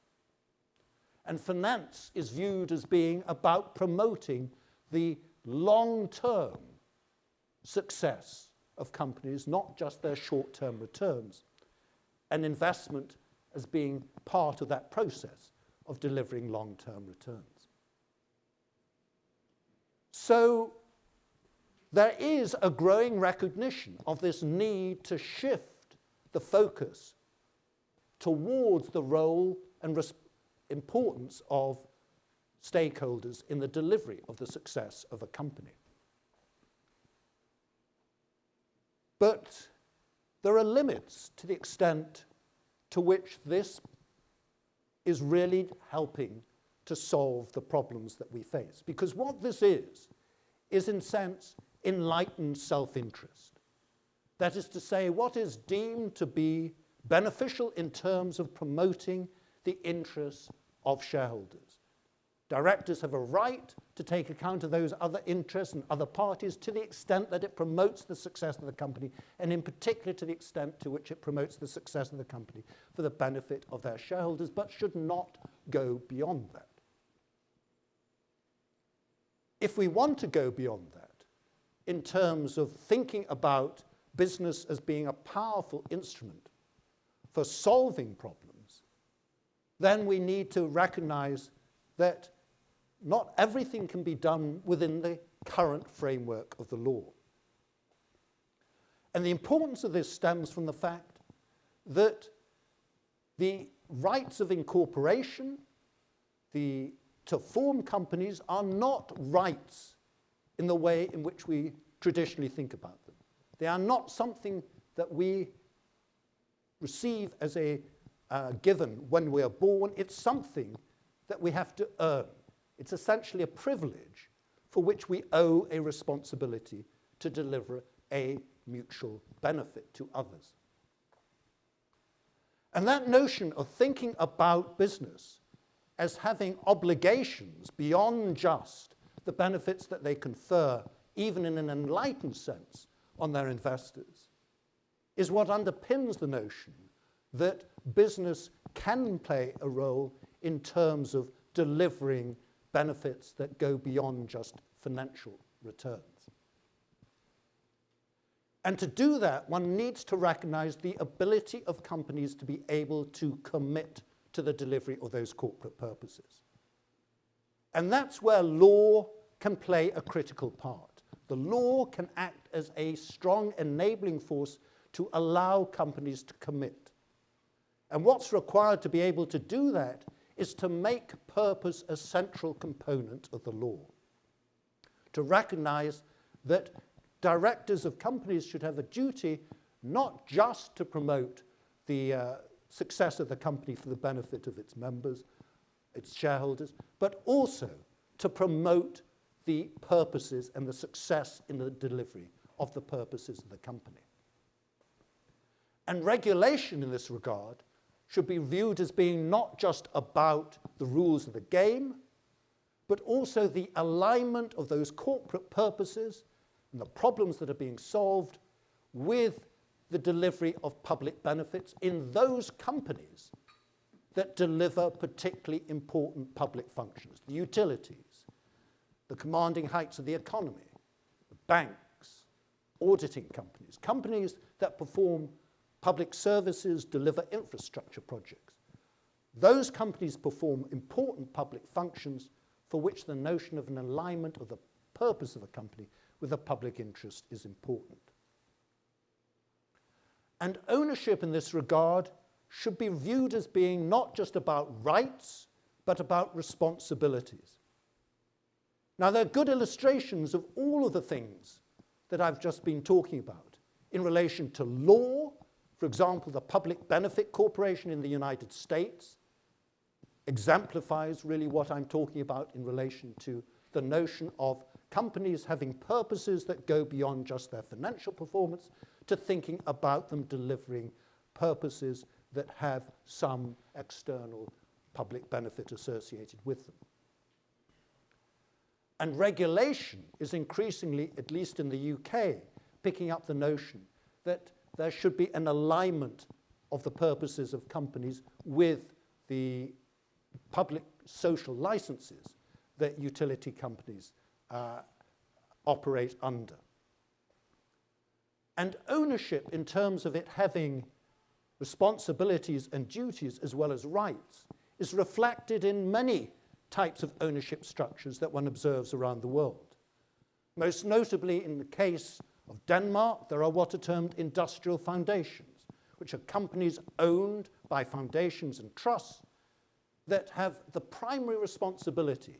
S3: And finance is viewed as being about promoting the long-term success of companies, not just their short-term returns, and investment as being part of that process of delivering long-term returns. So there is a growing recognition of this need to shift the focus towards the role and importance of stakeholders in the delivery of the success of a company. But there are limits to the extent to which this is really helping to solve the problems that we face. Because what this is in a sense, enlightened self-interest. That is to say, what is deemed to be beneficial in terms of promoting the interests of shareholders. Directors have a right to take account of those other interests and other parties to the extent that it promotes the success of the company, and in particular to the extent to which it promotes the success of the company for the benefit of their shareholders, but should not go beyond that. If we want to go beyond that, in terms of thinking about business as being a powerful instrument for solving problems, then we need to recognize that not everything can be done within the current framework of the law. And the importance of this stems from the fact that the rights of incorporation, to form companies, are not rights in the way in which we traditionally think about them. They are not something that we receive as a given when we are born. It's something that we have to earn. It's essentially a privilege for which we owe a responsibility to deliver a mutual benefit to others. And that notion of thinking about business as having obligations beyond just the benefits that they confer, even in an enlightened sense, on their investors, is what underpins the notion that business can play a role in terms of delivering benefits that go beyond just financial returns. And to do that, one needs to recognize the ability of companies to be able to commit to the delivery of those corporate purposes. And that's where law can play a critical part. The law can act as a strong enabling force to allow companies to commit. And what's required to be able to do that is to make purpose a central component of the law. To recognize that directors of companies should have a duty not just to promote the success of the company for the benefit of its members, its shareholders, but also to promote the purposes and the success in the delivery of the purposes of the company. And regulation in this regard should be viewed as being not just about the rules of the game, but also the alignment of those corporate purposes and the problems that are being solved with the delivery of public benefits in those companies that deliver particularly important public functions, the utilities, the commanding heights of the economy, the banks, auditing companies, companies that perform public services, deliver infrastructure projects. Those companies perform important public functions for which the notion of an alignment of the purpose of a company with a public interest is important. And ownership in this regard should be viewed as being not just about rights, but about responsibilities. Now, there are good illustrations of all of the things that I've just been talking about in relation to law. For example, the Public Benefit Corporation in the United States exemplifies really what I'm talking about in relation to the notion of companies having purposes that go beyond just their financial performance to thinking about them delivering purposes that have some external public benefit associated with them. And regulation is increasingly, at least in the UK, picking up the notion that there should be an alignment of the purposes of companies with the public social licenses that utility companies operate under. And ownership, in terms of it having responsibilities and duties as well as rights, is reflected in many types of ownership structures that one observes around the world. Most notably, in the case of Denmark, there are what are termed industrial foundations, which are companies owned by foundations and trusts that have the primary responsibility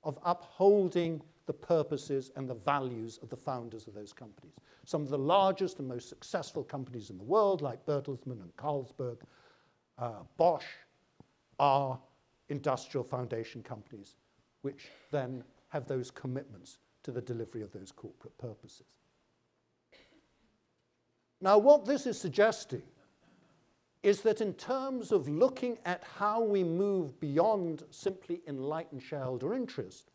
S3: of upholding the purposes and the values of the founders of those companies. Some of the largest and most successful companies in the world, like Bertelsmann and Carlsberg, Bosch, are industrial foundation companies, which then have those commitments to the delivery of those corporate purposes. Now, what this is suggesting is that in terms of looking at how we move beyond simply enlightened shareholder interest,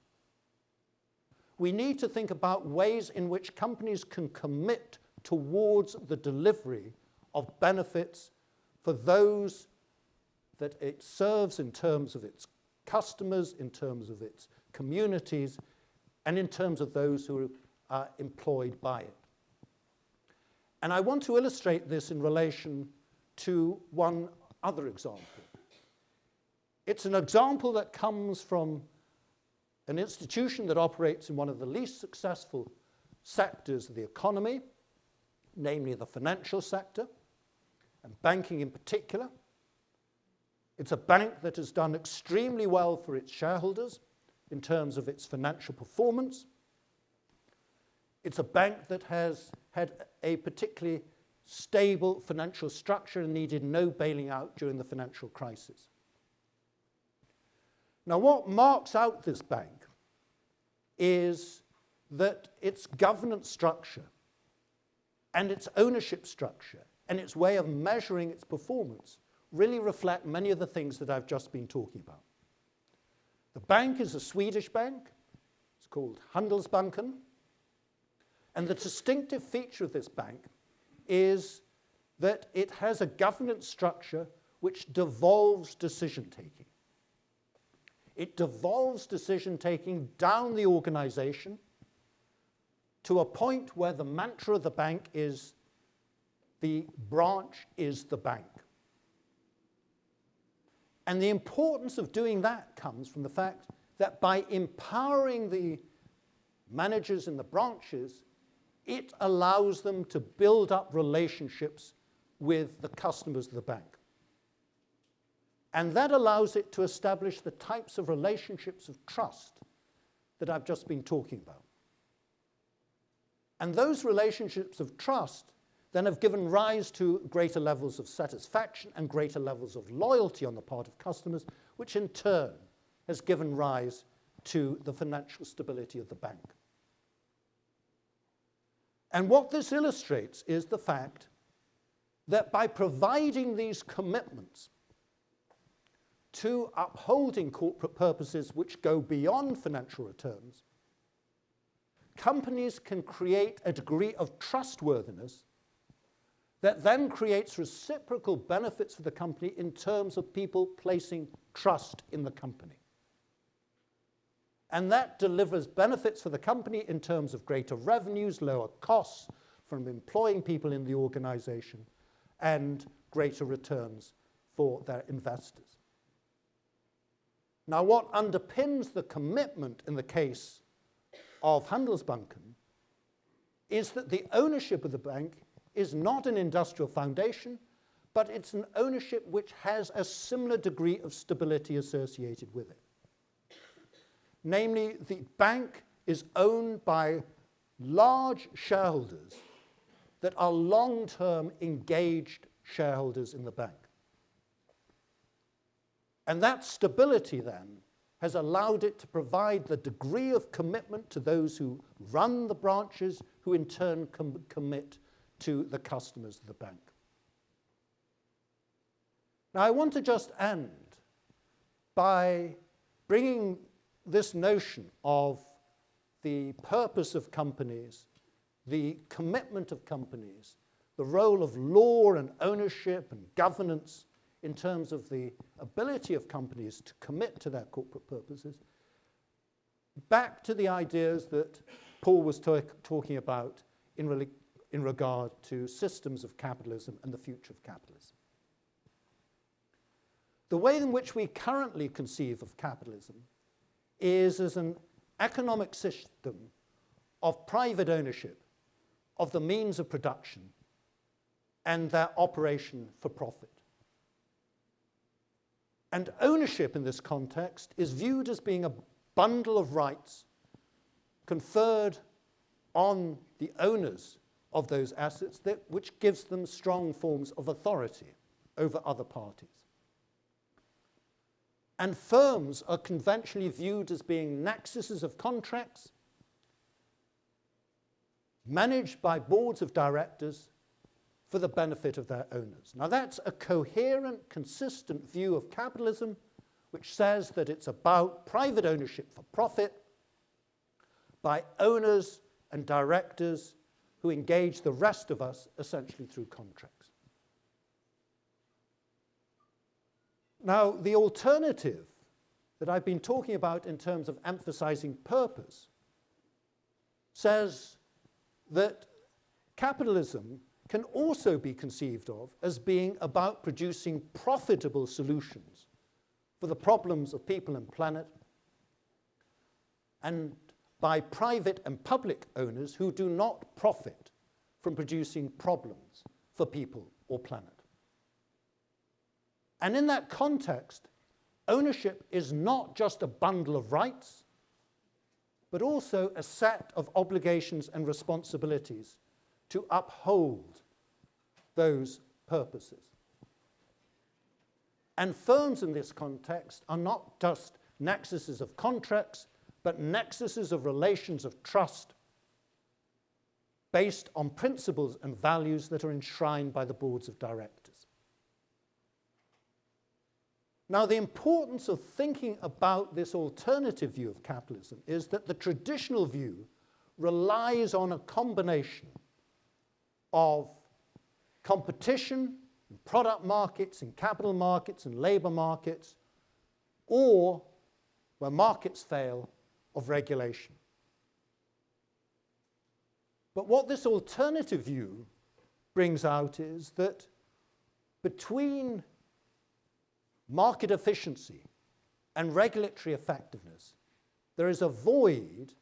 S3: we need to think about ways in which companies can commit towards the delivery of benefits for those that it serves in terms of its customers, in terms of its communities, and in terms of those who are employed by it. And I want to illustrate this in relation to one other example. It's an example that comes from an institution that operates in one of the least successful sectors of the economy, namely the financial sector, and banking in particular. It's a bank that has done extremely well for its shareholders in terms of its financial performance. It's a bank that has had a particularly stable financial structure and needed no bailing out during the financial crisis. Now, what marks out this bank is that its governance structure and its ownership structure and its way of measuring its performance really reflect many of the things that I've just been talking about. The bank is a Swedish bank. It's called Handelsbanken. And the distinctive feature of this bank is that it has a governance structure which devolves decision-taking. It devolves decision-taking down the organization to a point where the mantra of the bank is the branch is the bank. And the importance of doing that comes from the fact that by empowering the managers in the branches, it allows them to build up relationships with the customers of the bank. And that allows it to establish the types of relationships of trust that I've just been talking about. And those relationships of trust then have given rise to greater levels of satisfaction and greater levels of loyalty on the part of customers, which in turn has given rise to the financial stability of the bank. And what this illustrates is the fact that by providing these commitments to upholding corporate purposes which go beyond financial returns, companies can create a degree of trustworthiness that then creates reciprocal benefits for the company in terms of people placing trust in the company. And that delivers benefits for the company in terms of greater revenues, lower costs from employing people in the organization, and greater returns for their investors. Now, what underpins the commitment in the case of Handelsbanken is that the ownership of the bank is not an industrial foundation, but it's an ownership which has a similar degree of stability associated with it. Namely, the bank is owned by large shareholders that are long-term engaged shareholders in the bank. And that stability then has allowed it to provide the degree of commitment to those who run the branches, who in turn commit to the customers of the bank. Now, I want to just end by bringing this notion of the purpose of companies, the commitment of companies, the role of law and ownership and governance in terms of the ability of companies to commit to their corporate purposes, back to the ideas that Paul was talking about in regard to systems of capitalism and the future of capitalism. The way in which we currently conceive of capitalism is as an economic system of private ownership of the means of production and their operation for profit. And ownership in this context is viewed as being a bundle of rights conferred on the owners of those assets which gives them strong forms of authority over other parties. And firms are conventionally viewed as being nexuses of contracts managed by boards of directors for the benefit of their owners. Now, that's a coherent, consistent view of capitalism which says that it's about private ownership for profit, by owners and directors who engage the rest of us essentially through contracts. Now, the alternative that I've been talking about in terms of emphasizing purpose says that capitalism can also be conceived of as being about producing profitable solutions for the problems of people and planet, and by private and public owners who do not profit from producing problems for people or planet. And in that context, ownership is not just a bundle of rights, but also a set of obligations and responsibilities to uphold those purposes. And firms in this context are not just nexuses of contracts, but nexuses of relations of trust based on principles and values that are enshrined by the boards of directors. Now, the importance of thinking about this alternative view of capitalism is that the traditional view relies on a combination of competition in product markets, in capital markets, in labor markets, or, where markets fail, of regulation. But what this alternative view brings out is that between market efficiency and regulatory effectiveness, there is a void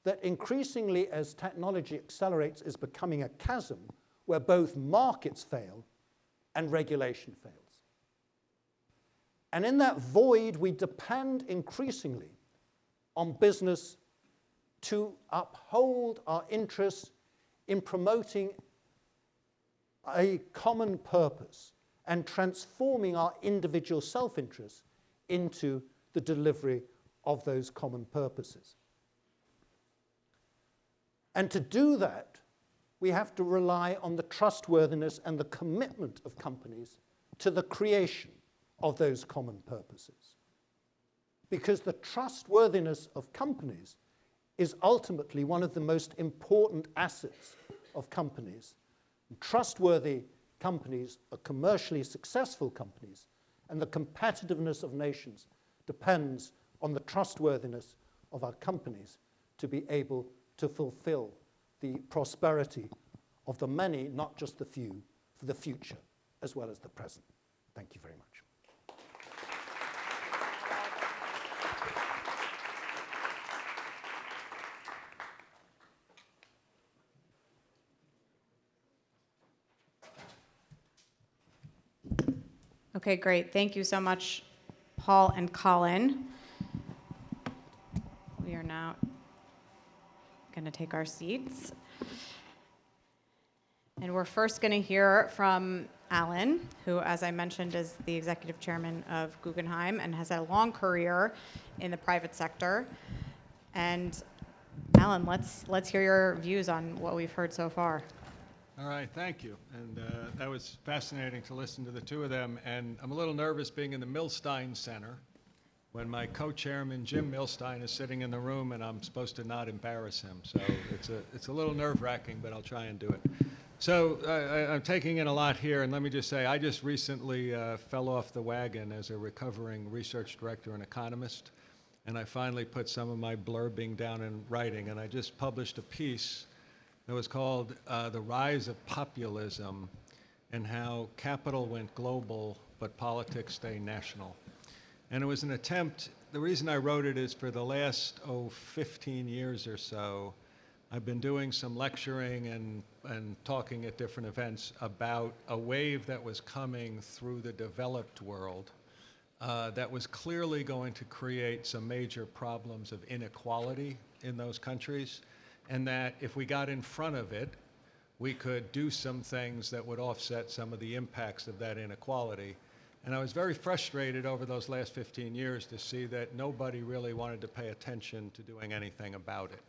S3: that increasingly, as technology accelerates, is becoming a chasm where both markets fail and regulation fails. And in that void, we depend increasingly on business to uphold our interests in promoting a common purpose and transforming our individual self-interests into the delivery of those common purposes. And to do that, we have to rely on the trustworthiness and the commitment of companies to the creation of those common purposes. Because the trustworthiness of companies is ultimately one of the most important assets of companies. And trustworthy companies are commercially successful companies, and the competitiveness of nations depends on the trustworthiness of our companies to be able to fulfill the prosperity of the many, not just the few, for the future as well as the present. Thank you very much.
S1: Okay, great. Thank you so much, Paul and Colin. We are now going to take our seats. And we're first going to hear from Alan, who, as I mentioned, is the executive chairman of Guggenheim and has had a long career in the private sector. And Alan, let's hear your views on what we've heard so far.
S4: All right, thank you. And that was fascinating to listen to the two of them. And I'm a little nervous being in the Millstein Center when my co-chairman, Jim Millstein, is sitting in the room and I'm supposed to not embarrass him. So it's a little nerve-wracking, but I'll try and do it. So I'm taking in a lot here, and let me just say, I just recently fell off the wagon as a recovering research director and economist, and I finally put some of my blurbing down in writing, and I just published a piece that was called The Rise of Populism and How Capital Went Global, but Politics Stay National. And it was an attempt, the reason I wrote it is for the last, 15 years or so, I've been doing some lecturing and talking at different events about a wave that was coming through the developed world that was clearly going to create some major problems of inequality in those countries, and that if we got in front of it, we could do some things that would offset some of the impacts of that inequality. And I was very frustrated over those last 15 years to see that nobody really wanted to pay attention to doing anything about it,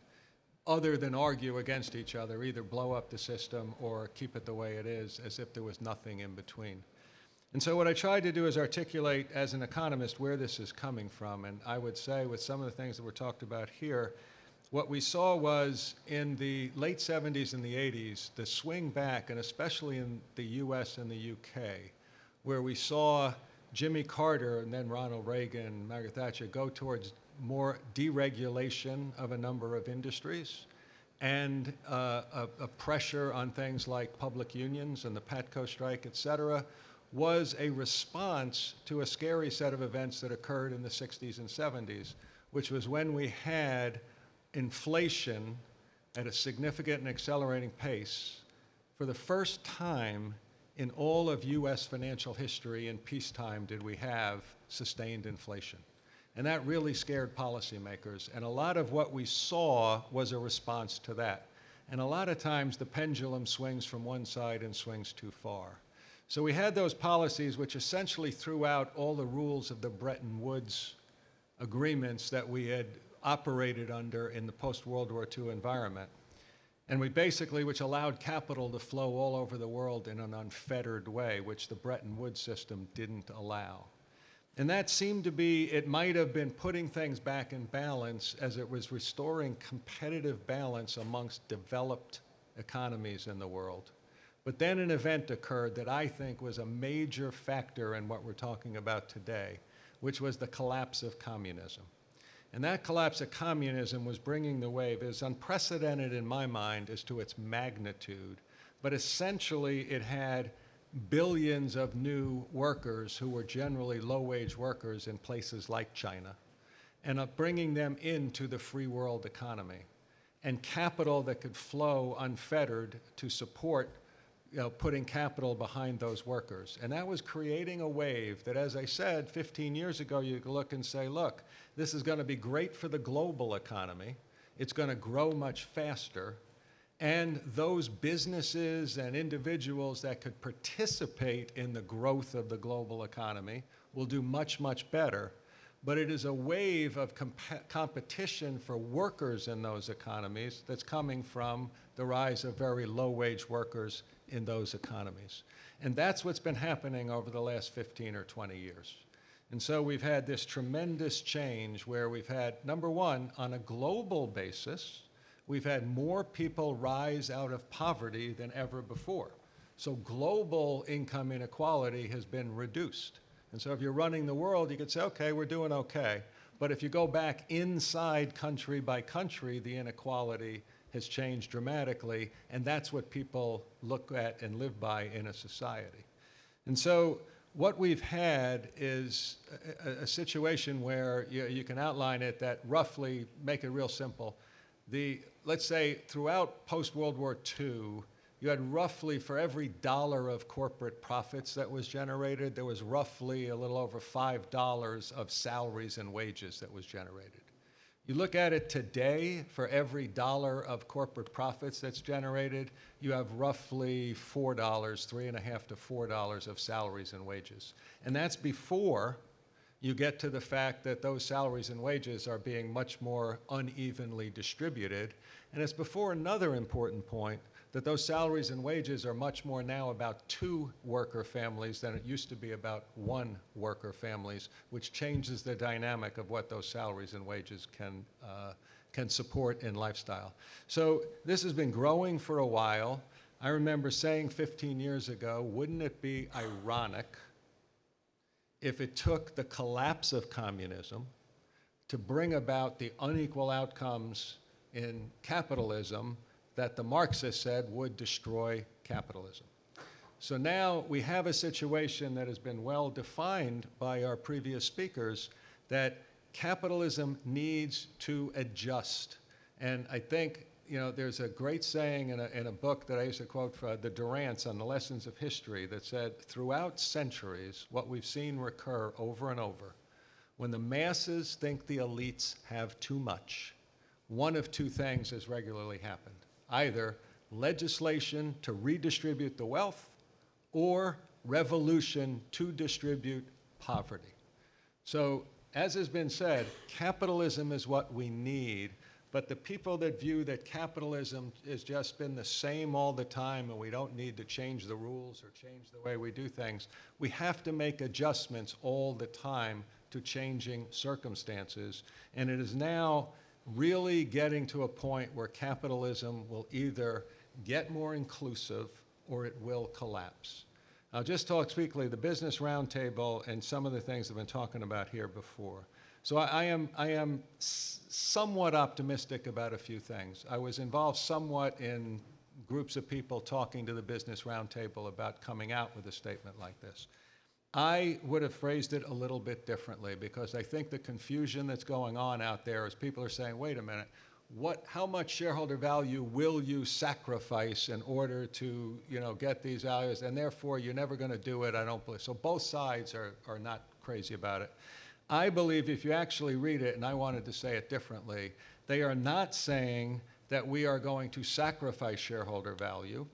S4: other than argue against each other, either blow up the system or keep it the way it is, as if there was nothing in between. And so what I tried to do is articulate, as an economist, where this is coming from. And I would say, with some of the things that were talked about here, what we saw was in the late 70s and the 80s, the swing back, and especially in the US and the UK, where we saw Jimmy Carter and then Ronald Reagan, Margaret Thatcher go towards more deregulation of a number of industries and a pressure on things like public unions and the Patco strike, et cetera, was a response to a scary set of events that occurred in the 60s and 70s, which was when we had inflation at a significant and accelerating pace. For the first time in all of US financial history in peacetime did we have sustained inflation. And that really scared policymakers. And a lot of what we saw was a response to that. And a lot of times the pendulum swings from one side and swings too far. So we had those policies which essentially threw out all the rules of the Bretton Woods agreements that we had operated under in the post-World War II environment. And we basically, which allowed capital to flow all over the world in an unfettered way, which the Bretton Woods system didn't allow. And that seemed to be, it might have been putting things back in balance as it was restoring competitive balance amongst developed economies in the world. But then an event occurred that I think was a major factor in what we're talking about today, which was the collapse of communism. And that collapse of communism was bringing the wave. It was unprecedented in my mind as to its magnitude, but essentially it had billions of new workers who were generally low-wage workers in places like China, and bringing them into the free world economy, and capital that could flow unfettered to support putting capital behind those workers. And that was creating a wave that, as I said, 15 years ago, you could look and say, look, this is going to be great for the global economy. It's going to grow much faster. And those businesses and individuals that could participate in the growth of the global economy will do much, much better. But it is a wave of competition for workers in those economies that's coming from the rise of very low-wage workers in those economies. And that's what's been happening over the last 15 or 20 years. And so we've had this tremendous change where we've had, number one, on a global basis, we've had more people rise out of poverty than ever before. So global income inequality has been reduced. And so if you're running the world, you could say, okay, we're doing okay. But if you go back inside country by country, the inequality has changed dramatically, and that's what people look at and live by in a society. And so what we've had is a situation where you can outline it that roughly, make it real simple. Let's say throughout post-World War II, you had roughly, for every dollar of corporate profits that was generated, there was roughly a little over $5 of salaries and wages that was generated. You look at it today, for every dollar of corporate profits that's generated, you have roughly $4, $3.50 to $4 of salaries and wages. And that's before you get to the fact that those salaries and wages are being much more unevenly distributed. And it's before another important point, that those salaries and wages are much more now about 2 worker families than it used to be about 1 worker families, which changes the dynamic of what those salaries and wages can support in lifestyle. So this has been growing for a while. I remember saying 15 years ago, wouldn't it be ironic if it took the collapse of communism to bring about the unequal outcomes in capitalism that the Marxists said would destroy capitalism. So now we have a situation that has been well defined by our previous speakers, that capitalism needs to adjust. And I think, there's a great saying in a book that I used to quote for the Durants on the Lessons of History that said, throughout centuries, what we've seen recur over and over, when the masses think the elites have too much, one of 2 things has regularly happened. Either legislation to redistribute the wealth or revolution to distribute poverty. So, as has been said, capitalism is what we need, but the people that view that capitalism has just been the same all the time and we don't need to change the rules or change the way we do things, we have to make adjustments all the time to changing circumstances. And it is now really getting to a point where capitalism will either get more inclusive or it will collapse. I'll just speak quickly, the Business Roundtable and some of the things I've been talking about here before. So I am somewhat optimistic about a few things. I was involved somewhat in groups of people talking to the Business Roundtable about coming out with a statement like this. I would have phrased it a little bit differently because I think the confusion that's going on out there is people are saying, wait a minute, how much shareholder value will you sacrifice in order to, get these values, and therefore you're never going to do it, I don't believe. So both sides are not crazy about it. I believe if you actually read it, and I wanted to say it differently, they are not saying that we are going to sacrifice shareholder value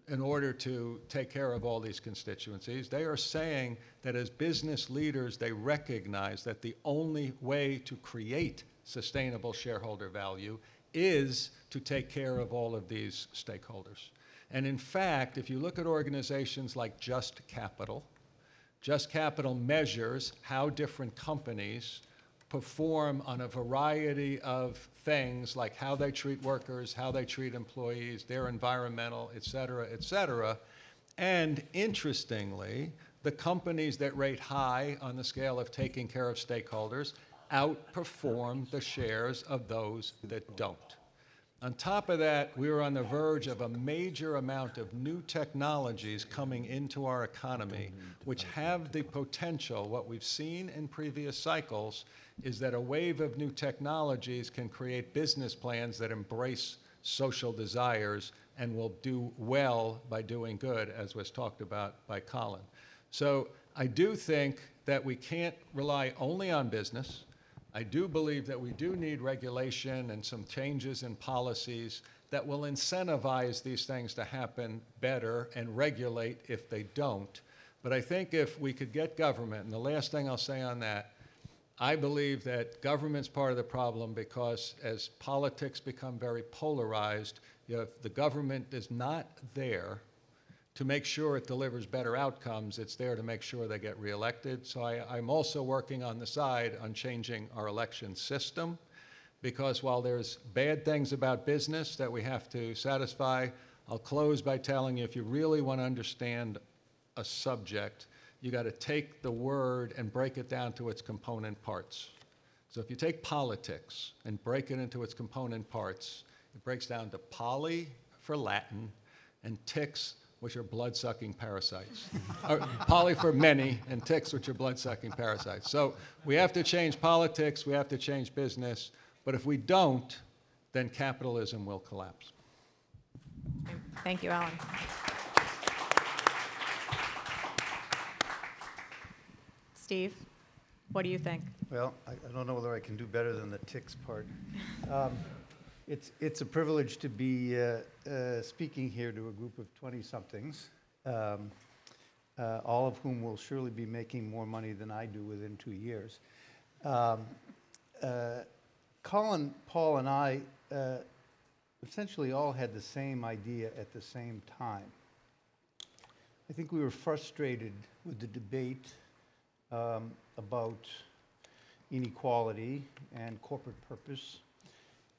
S4: in order to take care of all these constituencies. They are saying that as business leaders, they recognize that the only way to create sustainable shareholder value is to take care of all of these stakeholders. And in fact, if you look at organizations like Just Capital measures how different companies perform on a variety of things like how they treat workers, how they treat employees, their environmental, et cetera, and interestingly, the companies that rate high on the scale of taking care of stakeholders outperform the shares of those that don't. On top of that, we are on the verge of a major amount of new technologies coming into our economy, which have the potential, what we've seen in previous cycles, is that a wave of new technologies can create business plans that embrace social desires and will do well by doing good, as was talked about by Colin. So I do think that we can't rely only on business. I do believe that we do need regulation and some changes in policies that will incentivize these things to happen better and regulate if they don't. But I think if we could get government, and the last thing I'll say on that, I believe that government's part of the problem because as politics become very polarized, if the government is not there to make sure it delivers better outcomes, it's there to make sure they get reelected. So I'm also working on the side on changing our election system, because while there's bad things about business that we have to satisfy, I'll close by telling you if you really want to understand a subject, you got to take the word and break it down to its component parts. So if you take politics and break it into its component parts, it breaks down to poly for Latin and ticks, which are blood-sucking parasites. Poly for many, and ticks, which are blood-sucking parasites. So we have to change politics, we have to change business, but if we don't, then capitalism will collapse.
S1: Thank you, Alan. Steve, what do you think?
S5: Well, I don't know whether I can do better than the ticks part. It's a privilege to be speaking here to a group of 20-somethings, all of whom will surely be making more money than I do within 2 years. Colin, Paul, and I essentially all had the same idea at the same time. I think we were frustrated with the debate about inequality and corporate purpose.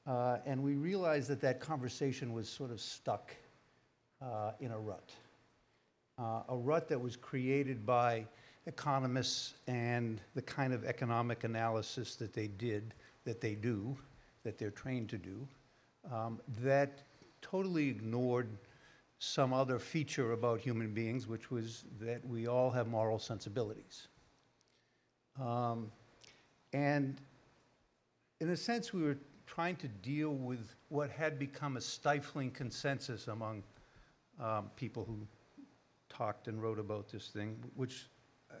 S5: And we realized that that conversation was sort of stuck in a rut that was created by economists and the kind of economic analysis that they did, that they do, that they're trained to do, that totally ignored some other feature about human beings, which was that we all have moral sensibilities. And in a sense, we were trying to deal with what had become a stifling consensus among people who talked and wrote about this thing, which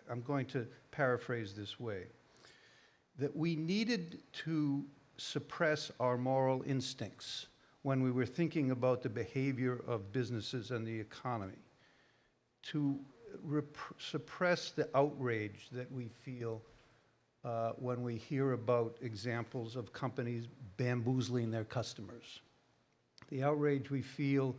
S5: I'm going to paraphrase this way, that we needed to suppress our moral instincts when we were thinking about the behavior of businesses and the economy, to suppress the outrage that we feel when we hear about examples of companies bamboozling their customers. The outrage we feel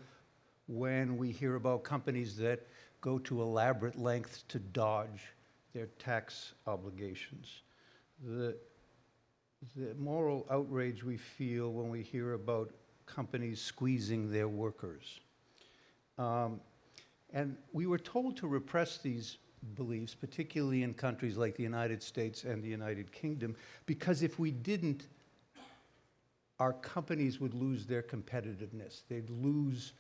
S5: when we hear about companies that go to elaborate lengths to dodge their tax obligations. The the moral outrage we feel when we hear about companies squeezing their workers. And we were told to repress these beliefs, particularly in countries like the United States and the United Kingdom, because if we didn't, our companies would lose their competitiveness. They'd lose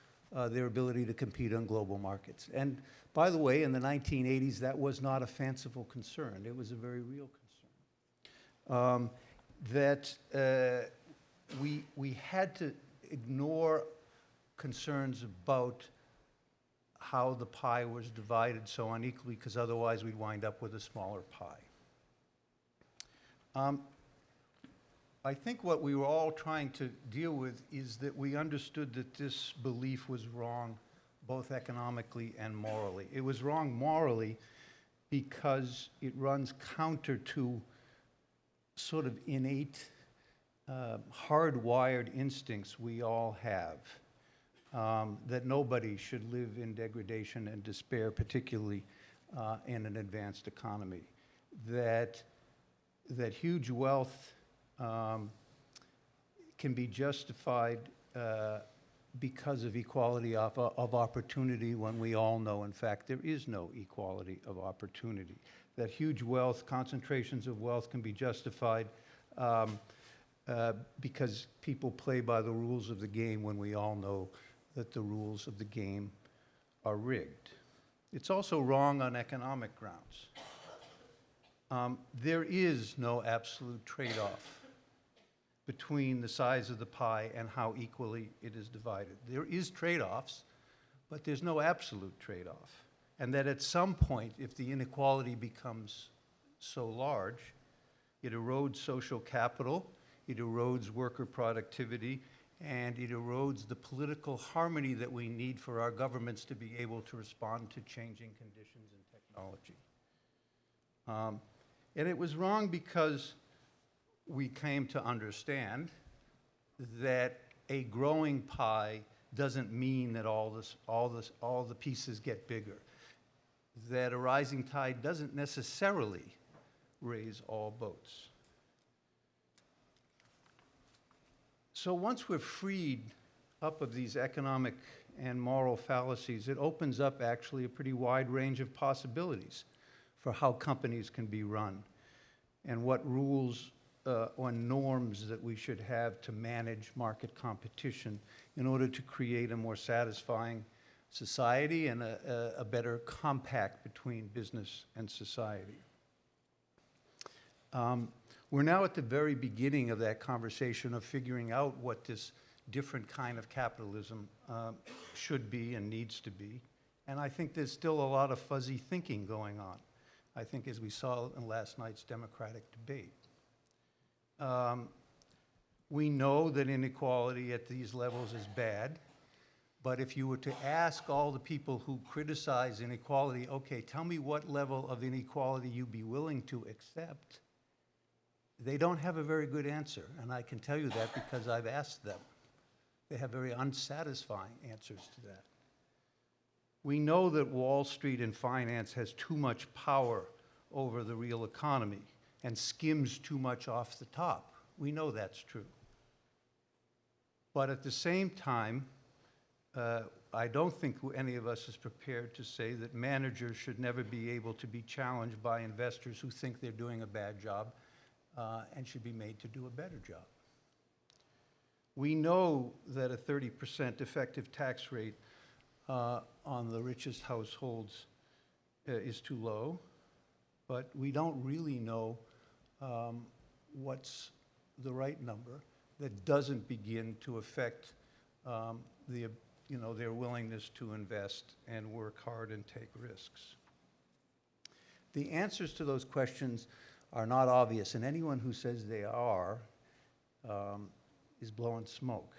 S5: their ability to compete on global markets. And by the way, in the 1980s, that was not a fanciful concern. It was a very real concern. We had to ignore concerns about how the pie was divided so unequally, because otherwise we'd wind up with a smaller pie. I think what we were all trying to deal with is that we understood that this belief was wrong, both economically and morally. It was wrong morally because it runs counter to sort of innate, hardwired instincts we all have. That nobody should live in degradation and despair, particularly in an advanced economy. That huge wealth can be justified because of equality of opportunity, when we all know, in fact, there is no equality of opportunity. That huge wealth, concentrations of wealth, can be justified because people play by the rules of the game, when we all know that the rules of the game are rigged. It's also wrong on economic grounds. There is no absolute trade-off between the size of the pie and how equally it is divided. There is trade-offs, but there's no absolute trade-off. And that at some point, if the inequality becomes so large, it erodes social capital, it erodes worker productivity, and it erodes the political harmony that we need for our governments to be able to respond to changing conditions and technology. And it was wrong because we came to understand that a growing pie doesn't mean that all the pieces get bigger. That a rising tide doesn't necessarily raise all boats. So once we're freed up of these economic and moral fallacies, it opens up actually a pretty wide range of possibilities for how companies can be run and what rules or norms that we should have to manage market competition in order to create a more satisfying society and a better compact between business and society. We're now at the very beginning of that conversation of figuring out what this different kind of capitalism should be and needs to be. And I think there's still a lot of fuzzy thinking going on, I think, as we saw in last night's Democratic debate. We know that inequality at these levels is bad, but if you were to ask all the people who criticize inequality, okay, tell me what level of inequality you'd be willing to accept, they don't have a very good answer, and I can tell you that because I've asked them. They have very unsatisfying answers to that. We know that Wall Street and finance has too much power over the real economy and skims too much off the top. We know that's true. But at the same time, I don't think any of us is prepared to say that managers should never be able to be challenged by investors who think they're doing a bad job and should be made to do a better job. We know that a 30% effective tax rate on the richest households is too low, but we don't really know what's the right number that doesn't begin to affect their willingness to invest and work hard and take risks. The answers to those questions are not obvious, and anyone who says they are is blowing smoke.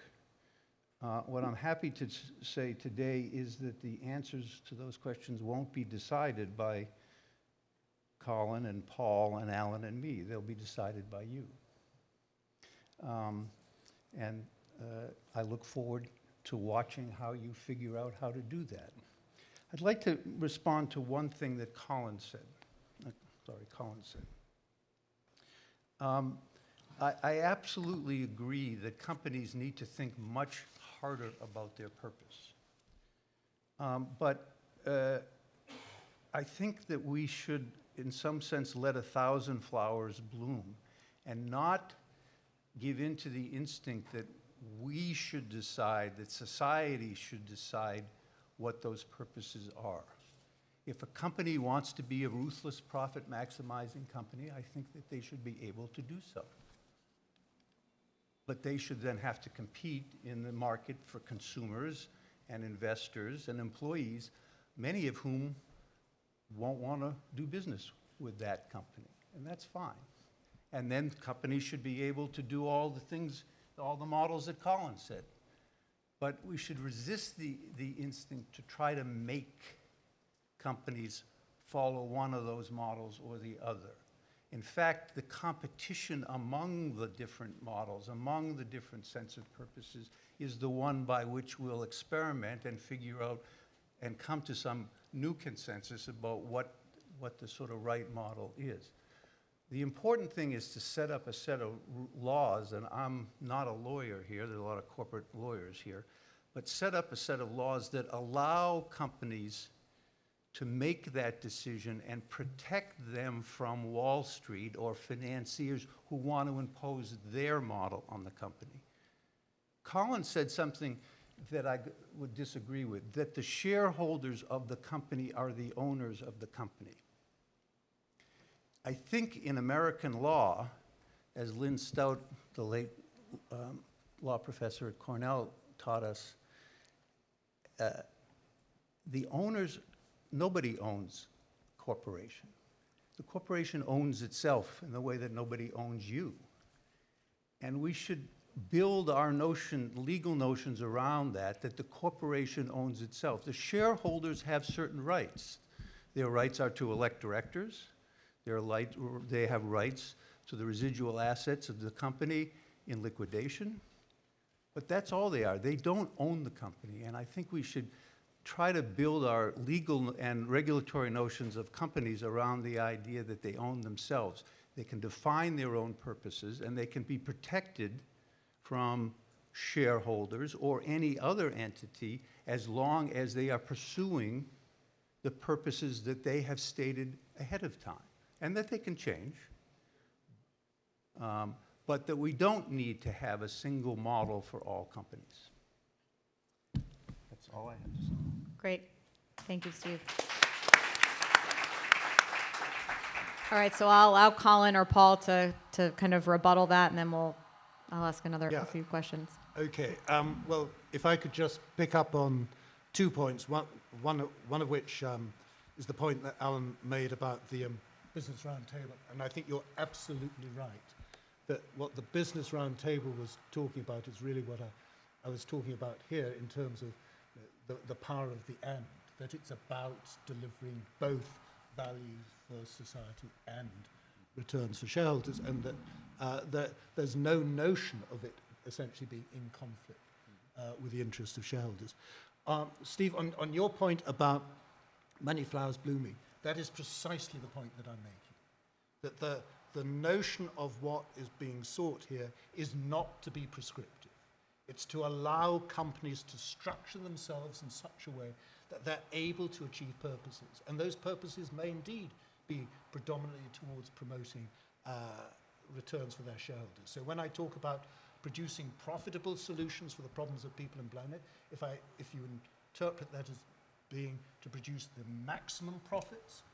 S5: What I'm happy to say today is that the answers to those questions won't be decided by Colin and Paul and Alan and me. They'll be decided by you. And I look forward to watching how you figure out how to do that. I'd like to respond to one thing that Colin said. I absolutely agree that companies need to think much harder about their purpose. But I think that we should, in some sense, let 1,000 flowers bloom and not give in to the instinct that we should decide, that society should decide what those purposes are. If a company wants to be a ruthless profit maximizing company, I think that they should be able to do so. But they should then have to compete in the market for consumers and investors and employees, many of whom won't want to do business with that company, and that's fine. And then companies should be able to do all the things, all the models that Colin said. But we should resist the instinct to try to make companies follow one of those models or the other. In fact, the competition among the different models, among the different sense of purposes, is the one by which we'll experiment and figure out and come to some new consensus about what the sort of right model is. The important thing is to set up a set of laws, and I'm not a lawyer here, there's a lot of corporate lawyers here, but set up a set of laws that allow companies to make that decision and protect them from Wall Street or financiers who want to impose their model on the company. Colin said something that I would disagree with, that the shareholders of the company are the owners of the company. I think in American law, as Lynn Stout, the late law professor at Cornell, taught us, the owners, nobody owns corporation. The corporation owns itself in the way that nobody owns you. And we should build our legal notions around that the corporation owns itself. The shareholders have certain rights. Their rights are to elect directors. They have rights to the residual assets of the company in liquidation. But that's all they are. They don't own the company. And I think we should try to build our legal and regulatory notions of companies around the idea that they own themselves. They can define their own purposes, and they can be protected from shareholders or any other entity as long as they are pursuing the purposes that they have stated ahead of time, and that they can change. But that we don't need to have a single model for all companies. That's all I have to say.
S1: Great. Thank you, Steve. All right, so I'll allow Colin or Paul to kind of rebuttal that, and then I'll ask a few questions.
S3: Okay. Well, if I could just pick up on 2 points. One of which is the point that Alan made about the Business Roundtable, and I think you're absolutely right that what the Business Roundtable was talking about is really what I was talking about here in terms of the power of the end, that it's about delivering both values for society and returns for shareholders, and that there's no notion of it essentially being in conflict with the interests of shareholders. Steve, on your point about many flowers blooming, that is precisely the point that I'm making, that the notion of what is being sought here is not to be prescriptive. It's to allow companies to structure themselves in such a way that they're able to achieve purposes. And those purposes may indeed be predominantly towards promoting returns for their shareholders. So when I talk about producing profitable solutions for the problems of people and planet, if you interpret that as being to produce the maximum profits,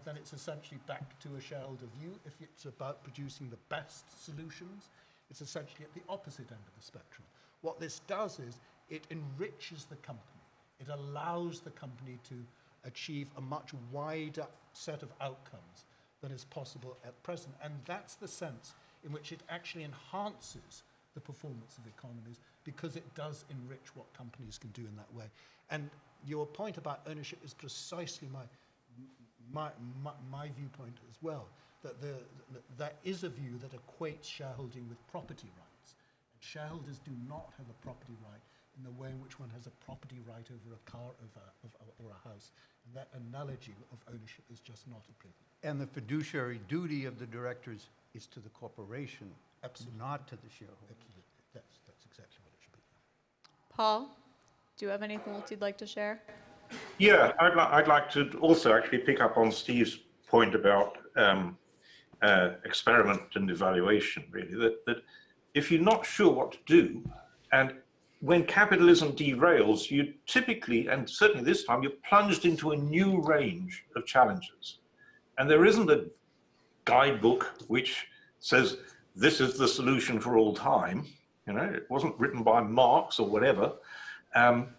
S3: then it's essentially back to a shareholder view. If it's about producing the best solutions, it's essentially at the opposite end of the spectrum. What this does is it enriches the company. It allows the company to achieve a much wider set of outcomes than is possible at present. And that's the sense in which it actually enhances the performance of economies, because it does enrich what companies can do in that way. And your point about ownership is precisely my viewpoint as well, that there is a view that equates shareholding with property rights. And shareholders do not have a property right in the way in which one has a property right over a car or a house. And that analogy of ownership is just not applicable.
S5: And the fiduciary duty of the directors is to the corporation,
S3: Absolutely.
S5: not to the shareholders.
S3: Absolutely. That's exactly what it should be.
S6: Paul, do you have anything else you'd like to share?
S2: Yeah, I'd like to also actually pick up on Steve's point about experiment and evaluation, really, that if you're not sure what to do, and when capitalism derails, you typically, and certainly this time, you're plunged into a new range of challenges. And there isn't a guidebook which says, this is the solution for all time. You know, it wasn't written by Marx or whatever. And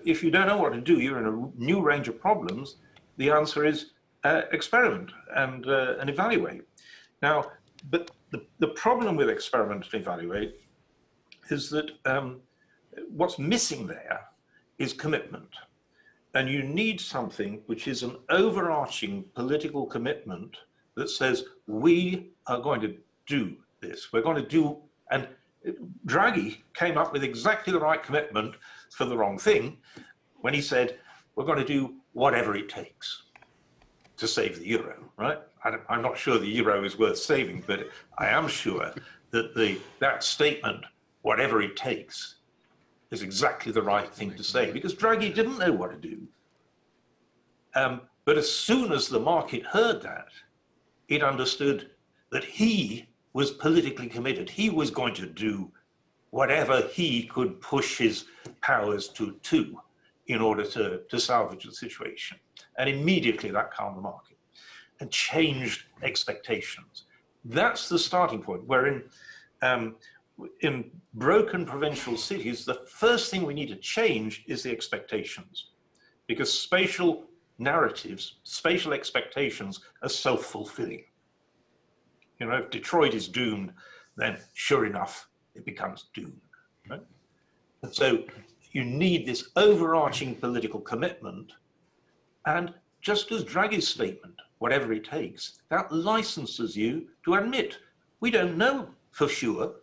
S2: if you don't know what to do, you're in a new range of problems. The answer is experiment and evaluate. Now, but the problem with experiment and evaluate is that what's missing there is commitment. And you need something which is an overarching political commitment that says, we are going to do this. We're going to do, and Draghi came up with exactly the right commitment for the wrong thing when he said, we're going to do whatever it takes to save the euro, right? I'm not sure the euro is worth saving, but I am sure that that statement, whatever it takes, is exactly the right thing to say, because Draghi didn't know what to do. But as soon as the market heard that, it understood that he was politically committed. He was going to do whatever he could push his powers to in order to salvage the situation. And immediately that calmed the market and changed expectations. That's the starting point, where in broken provincial cities, the first thing we need to change is the expectations, because spatial narratives, spatial expectations are self-fulfilling. You know, if Detroit is doomed, then sure enough, it becomes doomed, right? And so you need this overarching political commitment, and just as Draghi's statement, whatever it takes, that licenses you to admit, we don't know for sure.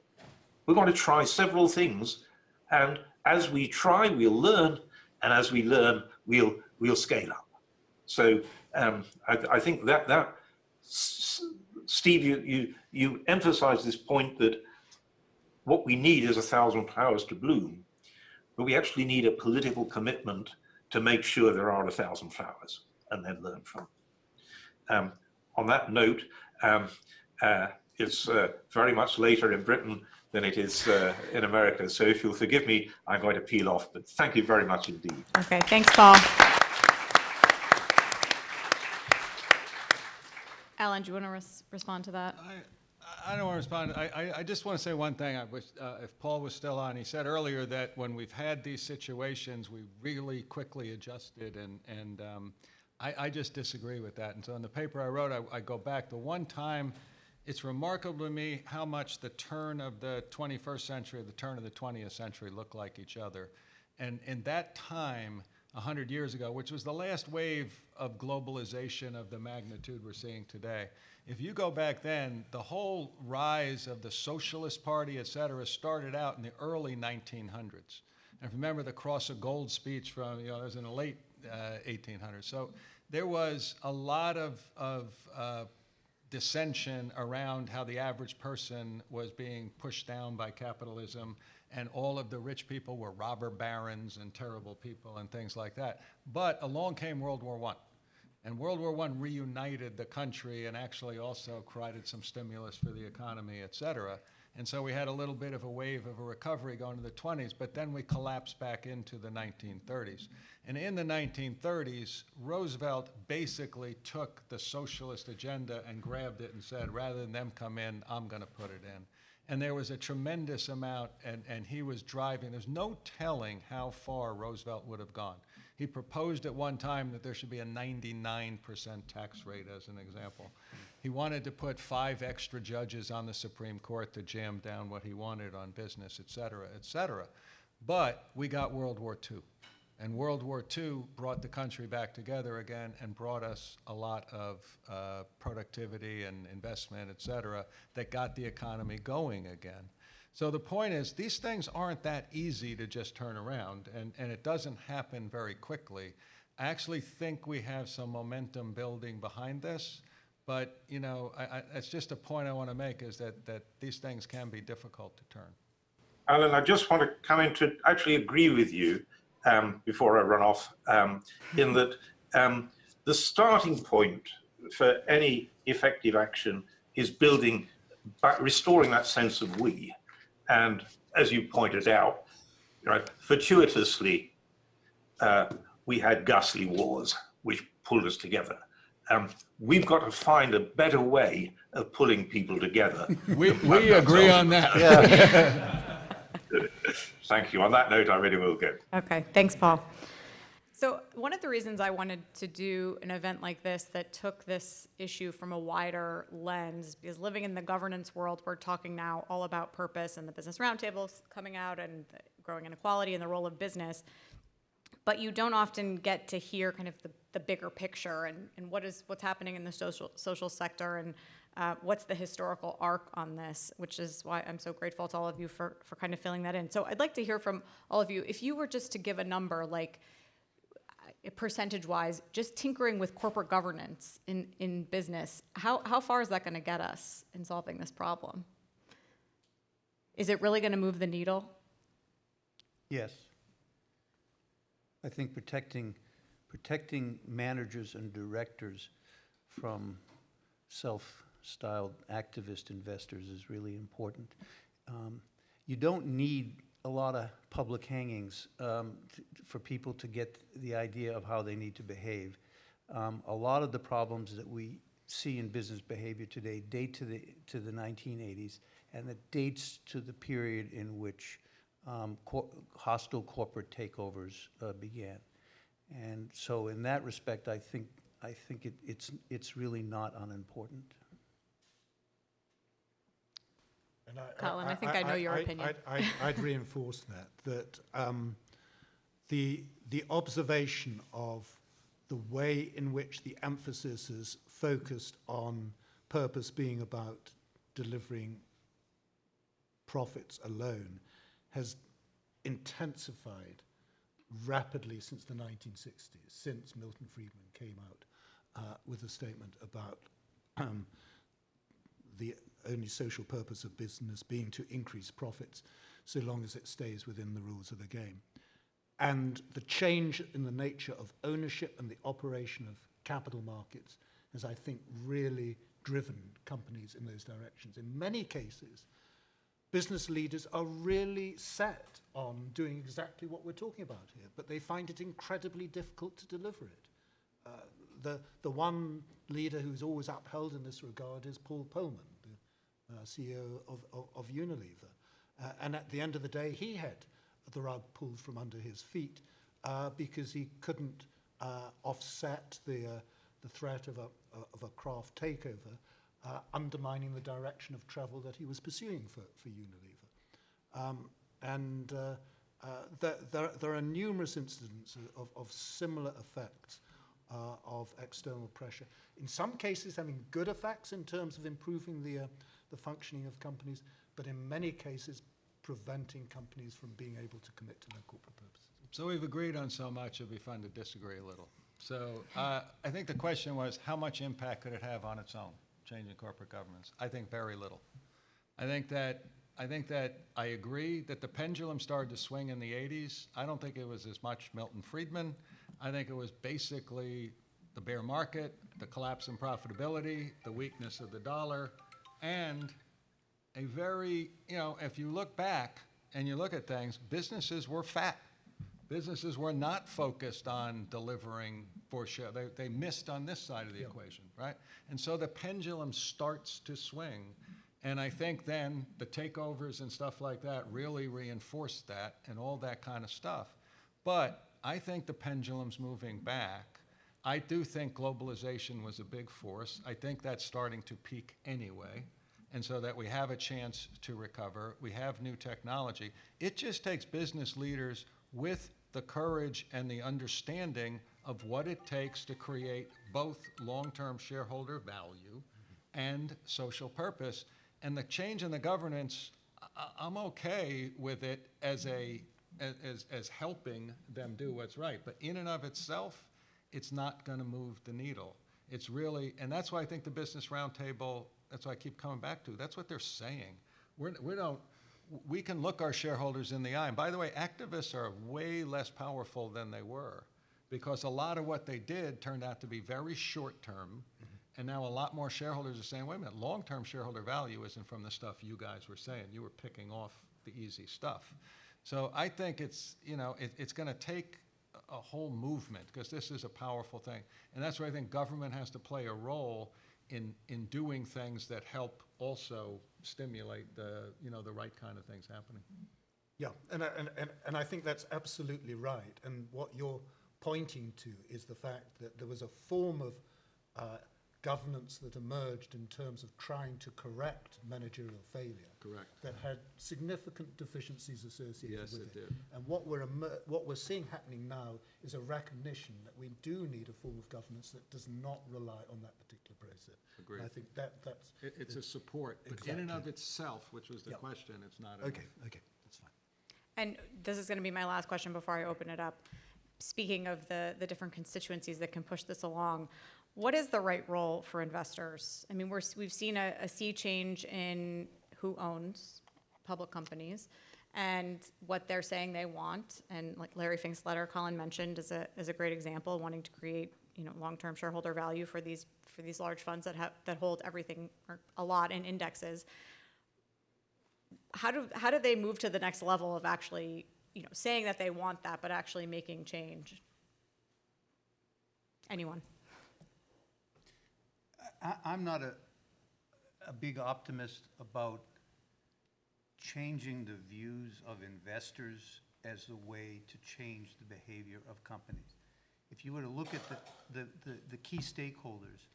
S2: We're going to try several things, and as we try, we'll learn, and as we learn, we'll scale up. So I think that Steve, you emphasize this point that what we need is 1,000 flowers to bloom, but we actually need a political commitment to make sure there are 1,000 flowers, and then learn from. On that note, it's very much later in Britain than it is in America. So if you'll forgive me, I'm going to peel off, but thank you very much indeed.
S1: Okay, thanks, Paul. Alan, do you want to respond to that?
S4: I don't want to respond. I just want to say one thing. I wish, if Paul was still on, he said earlier that when we've had these situations, we really quickly adjusted, and I just disagree with that. And so in the paper I wrote, I go back. The one time, it's remarkable to me how much the turn of the 21st century, the turn of the 20th century look like each other. And in that time, 100 years ago, which was the last wave of globalization of the magnitude we're seeing today. If you go back then, the whole rise of the Socialist Party, et cetera, started out in the early 1900s. And remember the Cross of Gold speech from, it was in the late 1800s. So there was a lot of dissension around how the average person was being pushed down by capitalism, and all of the rich people were robber barons and terrible people and things like that. But along came World War I. And World War I reunited the country and actually also provided some stimulus for the economy, et cetera. And so we had a little bit of a wave of a recovery going to the 20s, but then we collapsed back into the 1930s. And in the 1930s, Roosevelt basically took the socialist agenda and grabbed it and said, rather than them come in, I'm going to put it in. And there was a tremendous amount, and he was driving. There's no telling how far Roosevelt would have gone. He proposed at one time that there should be a 99% tax rate, as an example. He wanted to put 5 extra judges on the Supreme Court to jam down what he wanted on business, et cetera, et cetera. But we got World War II. And World War II brought the country back together again and brought us a lot of productivity and investment, et cetera, that got the economy going again. So the point is, these things aren't that easy to just turn around, and it doesn't happen very quickly. I actually think we have some momentum building behind this, but it's just a point I want to make is that these things can be difficult to turn.
S2: Alan, I just want to come in to actually agree with you before I run off, in that the starting point for any effective action is building, restoring that sense of we. And as you pointed out, right, fortuitously, we had ghastly wars which pulled us together. We've got to find a better way of pulling people together.
S4: We agree on that.
S5: Yeah.
S2: Thank you. On that note, I really will go.
S1: Okay, thanks, Paul. So one of the reasons I wanted to do an event like this that took this issue from a wider lens, because living in the governance world, we're talking now all about purpose and the business roundtables coming out and the growing inequality and the role of business. But you don't often get to hear kind of the bigger picture and what's happening in the social sector and what's the historical arc on this, which is why I'm so grateful to all of you for kind of filling that in. So I'd like to hear from all of you. If you were just to give a number, like percentage-wise, just tinkering with corporate governance in business, how far is that going to get us in solving this problem? Is it really going to move the needle?
S5: Yes. I think protecting managers and directors from self-styled activist investors is really important. You don't need a lot of public hangings for people to get the idea of how they need to behave. A lot of the problems that we see in business behavior today date to the 1980s, and it dates to the period in which hostile corporate takeovers began. And so in that respect, I think it's really not unimportant.
S3: And
S1: Colin, I think I know your opinion.
S3: I'd reinforce that the observation of the way in which the emphasis is focused on purpose being about delivering profits alone has intensified rapidly since the 1960s, since Milton Friedman came out with a statement about the only social purpose of business being to increase profits so long as it stays within the rules of the game. And the change in the nature of ownership and the operation of capital markets has, I think, really driven companies in those directions. In many cases, business leaders are really set on doing exactly what we're talking about here, but they find it incredibly difficult to deliver it. The one leader who's always upheld in this regard is Paul Polman, the CEO of Unilever. And at the end of the day, he had the rug pulled from under his feet because he couldn't offset the threat of a Kraft takeover, undermining the direction of travel that he was pursuing for Unilever. There are numerous incidents of similar effects of external pressure. In some cases having good effects in terms of improving the functioning of companies, but in many cases preventing companies from being able to commit to their corporate purposes.
S4: So we've agreed on so much, it'd be fun to disagree a little. So I think the question was, how much impact could it have on its own, changing corporate governance? I think very little. I think that I agree that the pendulum started to swing in the 80s. I don't think it was as much Milton Friedman. I think it was basically the bear market, the collapse in profitability, the weakness of the dollar, and a very, if you look back and you look at things, businesses were fat. Businesses were not focused on delivering for sure. They missed on this side of the equation, right? And so the pendulum starts to swing. And I think then the takeovers and stuff like that really reinforced that and all that kind of stuff. But I think the pendulum's moving back. I do think globalization was a big force. I think that's starting to peak anyway. And so that we have a chance to recover. We have new technology. It just takes business leaders with the courage and the understanding of what it takes to create both long-term shareholder value and social purpose. And the change in the governance, I'm okay with it as helping them do what's right. But in and of itself, it's not going to move the needle. It's really, and that's why I think the Business Roundtable, that's why I keep coming back to, that's what they're saying. We can look our shareholders in the eye. And by the way, activists are way less powerful than they were, because a lot of what they did turned out to be very short-term. And now a lot more shareholders are saying, wait a minute, long-term shareholder value isn't from the stuff you guys were saying. You were picking off the easy stuff. So I think it's, it's going to take a whole movement, because this is a powerful thing. And that's where I think government has to play a role in doing things that help also stimulate the right kind of things happening.
S3: Yeah, and I think that's absolutely right. And what you're pointing to is the fact that there was a form of governance that emerged in terms of trying to correct managerial failure.
S4: Correct.
S3: That had significant deficiencies associated
S4: Yes,
S3: with
S4: it
S3: it.
S4: did.
S3: And what we're seeing happening now is a recognition that we do need a form of governance that does not rely on that particular process.
S4: Agreed.
S3: And I think that's
S4: It's a support, but in and of
S3: Exactly.
S4: itself, which was the
S3: Yeah.
S4: question, it's not enough.
S3: okay. That's fine.
S1: And this is going to be my last question before I open it up. Speaking of the different constituencies that can push this along, what is the right role for investors? I mean, we've seen a sea change in who owns public companies and what they're saying they want. And like Larry Fink's letter, Colin mentioned, is a great example, wanting to create long-term shareholder value for these large funds that hold everything or a lot in indexes. How do they move to the next level of actually saying that they want that, but actually making change? Anyone?
S5: I'm not a big optimist about changing the views of investors as the way to change the behavior of companies. If you were to look at the key stakeholders,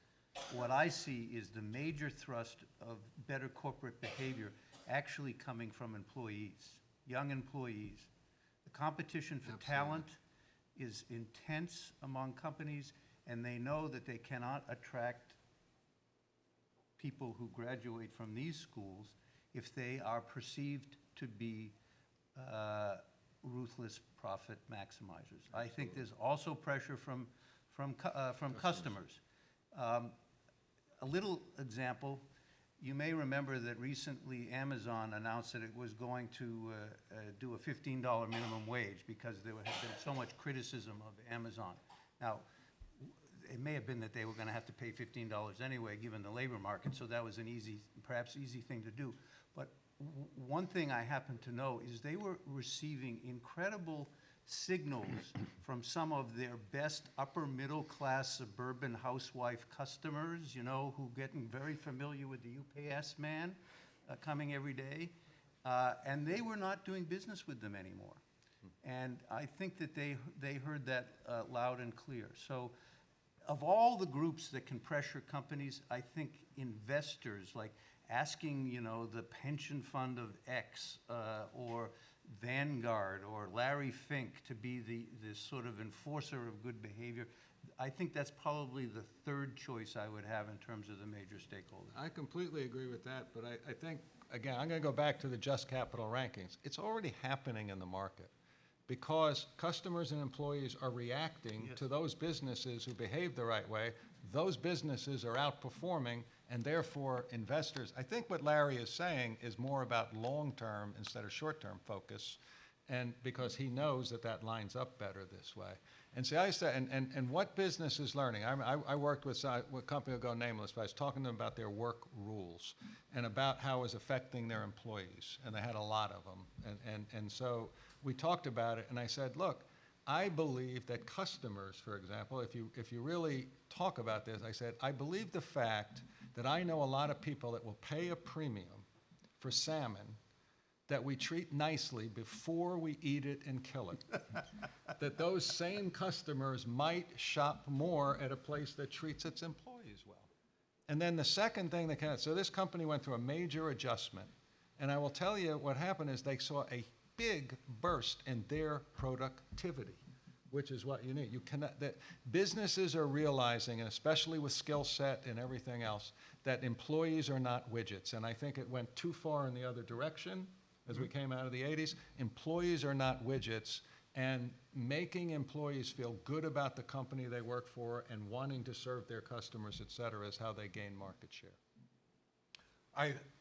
S5: what I see is the major thrust of better corporate behavior actually coming from employees, young employees. The competition for talent is intense among companies, and they know that they cannot attract people who graduate from these schools if they are perceived to be ruthless profit maximizers. I think there's also pressure from customers. A little example, you may remember that recently Amazon announced that it was going to do a $15 minimum wage because there had been so much criticism of Amazon. Now, it may have been that they were going to have to pay $15 anyway, given the labor market, so that was an perhaps easy thing to do. But one thing I happen to know is they were receiving incredible signals from some of their best upper middle class suburban housewife customers, who getting very familiar with the UPS man coming every day, and they were not doing business with them anymore. And I think that they heard that loud and clear. So of all the groups that can pressure companies, I think investors, like asking, the pension fund of X or Vanguard or Larry Fink to be the sort of enforcer of good behavior, I think that's probably the third choice I would have in terms of the major stakeholders.
S4: I completely agree with that, but I think, again, I'm going to go back to the Just Capital rankings. It's already happening in the market, because customers and employees are reacting to those businesses who behave the right way. Those businesses are outperforming, and therefore investors, I think what Larry is saying is more about long-term instead of short-term focus, and because he knows that lines up better this way. And see, I said, and what business is learning? I worked with a company will go nameless, but I was talking to them about their work rules and about how it was affecting their employees, and they had a lot of them. And so we talked about it, and I said, look, I believe that customers, for example, if you really talk about this, I said, I believe the fact that I know a lot of people that will pay a premium for salmon that we treat nicely before we eat it and kill it. That those same customers might shop more at a place that treats its employees well. And then the second thing so this company went through a major adjustment. And I will tell you what happened is they saw a big burst in their productivity, which is what you need. That businesses are realizing, and especially with skill set and everything else, that employees are not widgets. And I think it went too far in the other direction as we came out of the 80s. Employees are not widgets, and making employees feel good about the company they work for and wanting to serve their customers, et cetera, is how they gain market share.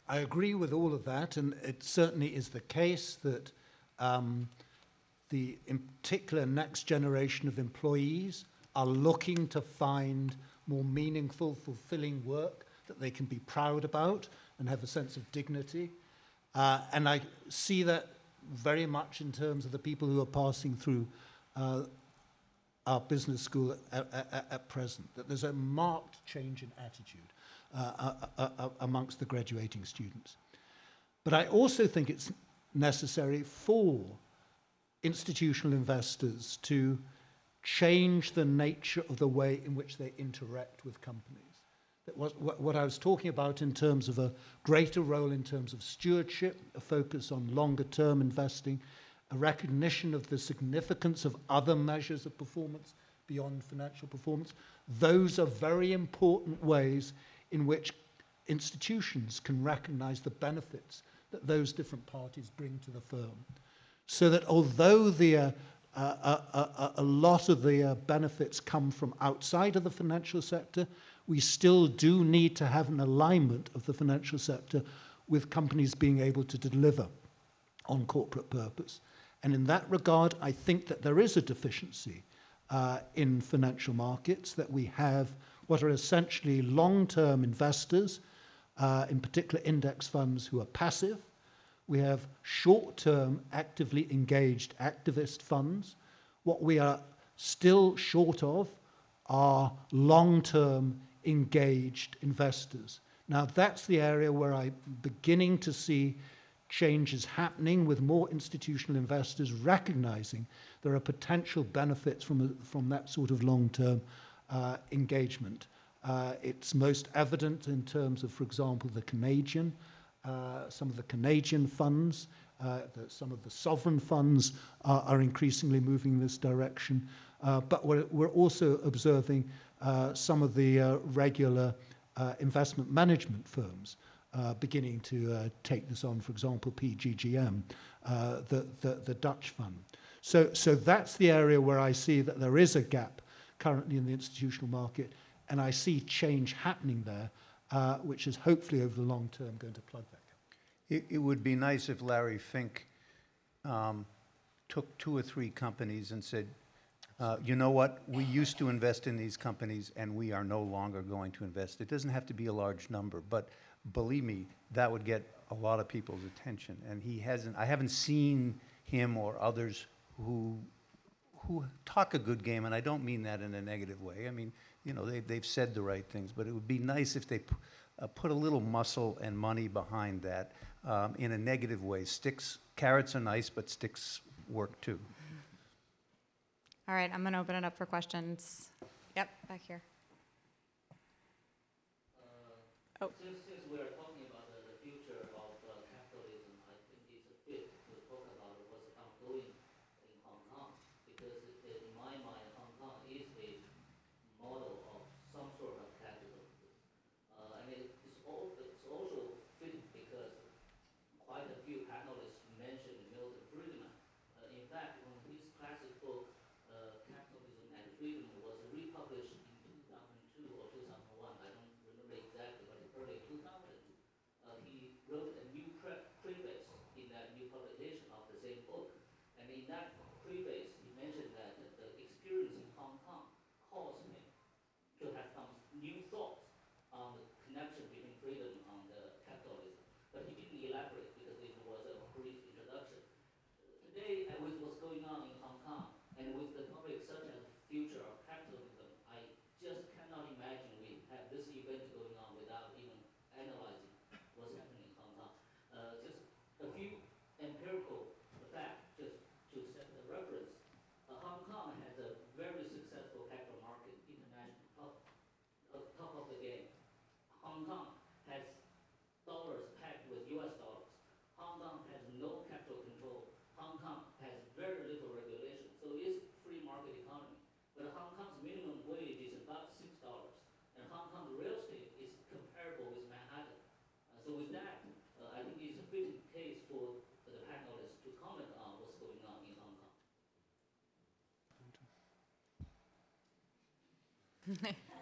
S3: I agree with all of that, and it certainly is the case that the in particular next generation of employees are looking to find more meaningful, fulfilling work that they can be proud about and have a sense of dignity. And I see that very much in terms of the people who are passing through our business school at present, that there's a marked change in attitude amongst the graduating students. But I also think it's necessary for institutional investors to change the nature of the way in which they interact with companies. That what I was talking about in terms of a greater role in terms of stewardship, a focus on longer term investing, a recognition of the significance of other measures of performance beyond financial performance, those are very important ways in which institutions can recognize the benefits that those different parties bring to the firm. So that although a lot of the benefits come from outside of the financial sector, we still do need to have an alignment of the financial sector with companies being able to deliver on corporate purpose. And in that regard, I think that there is a deficiency in financial markets, that we have what are essentially long-term investors, in particular index funds who are passive. We have short-term, actively engaged activist funds. What we are still short of are long-term engaged investors. Now, that's the area where I'm beginning to see changes happening, with more institutional investors recognizing there are potential benefits from that sort of long-term engagement. It's most evident in terms of, for example, some of the Canadian funds, some of the sovereign funds are increasingly moving in this direction. But we're also observing some of the regular investment management firms beginning to take this on, for example, PGGM, the Dutch fund. So that's the area where I see that there is a gap currently in the institutional market, and I see change happening there, which is hopefully over the long term going to plug that gap.
S5: It would be nice if Larry Fink took 2 or 3 companies and said, you know what, we used to invest in these companies and we are no longer going to invest. It doesn't have to be a large number, but believe me, that would get a lot of people's attention. And I haven't seen him or others who talk a good game, and I don't mean that in a negative way. I mean, you know, they've said the right things, but it would be nice if they put a little muscle and money behind that in a negative way. Carrots are nice, but sticks work too.
S1: All right, I'm going to open it up for questions. Yep, back here.
S7: Since we're talking about the future of capitalism, I think it's a fit to talk about what's ongoing in Hong Kong, because in my mind, Hong Kong is a model of some sort of capitalism. And it's also fit because quite a few panelists mentioned Milton Friedman. In fact, when his classic book, Capitalism and Freedom, was republished in 2002 or 2001, I don't remember exactly, but early 2000s,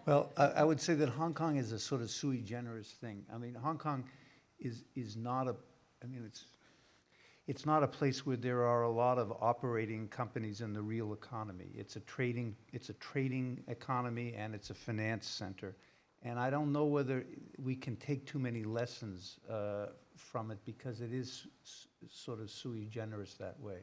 S5: Well, I would say that Hong Kong is a sort of sui generis thing. I mean, Hong Kong is not a, I mean, it's not a place where there are a lot of operating companies in the real economy. It's a trading economy, and it's a finance center. And I don't know whether we can take too many lessons from it, because it is sort of sui generis that way.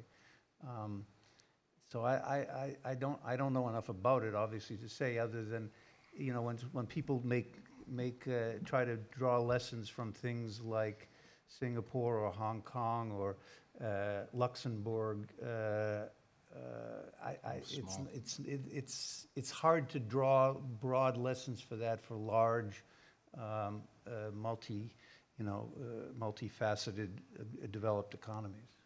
S5: So I don't know enough about it, obviously, to say, other than, you know, when people try to draw lessons from things like Singapore or Hong Kong or Luxembourg, it's hard to draw broad lessons for that for large, multifaceted, developed economies.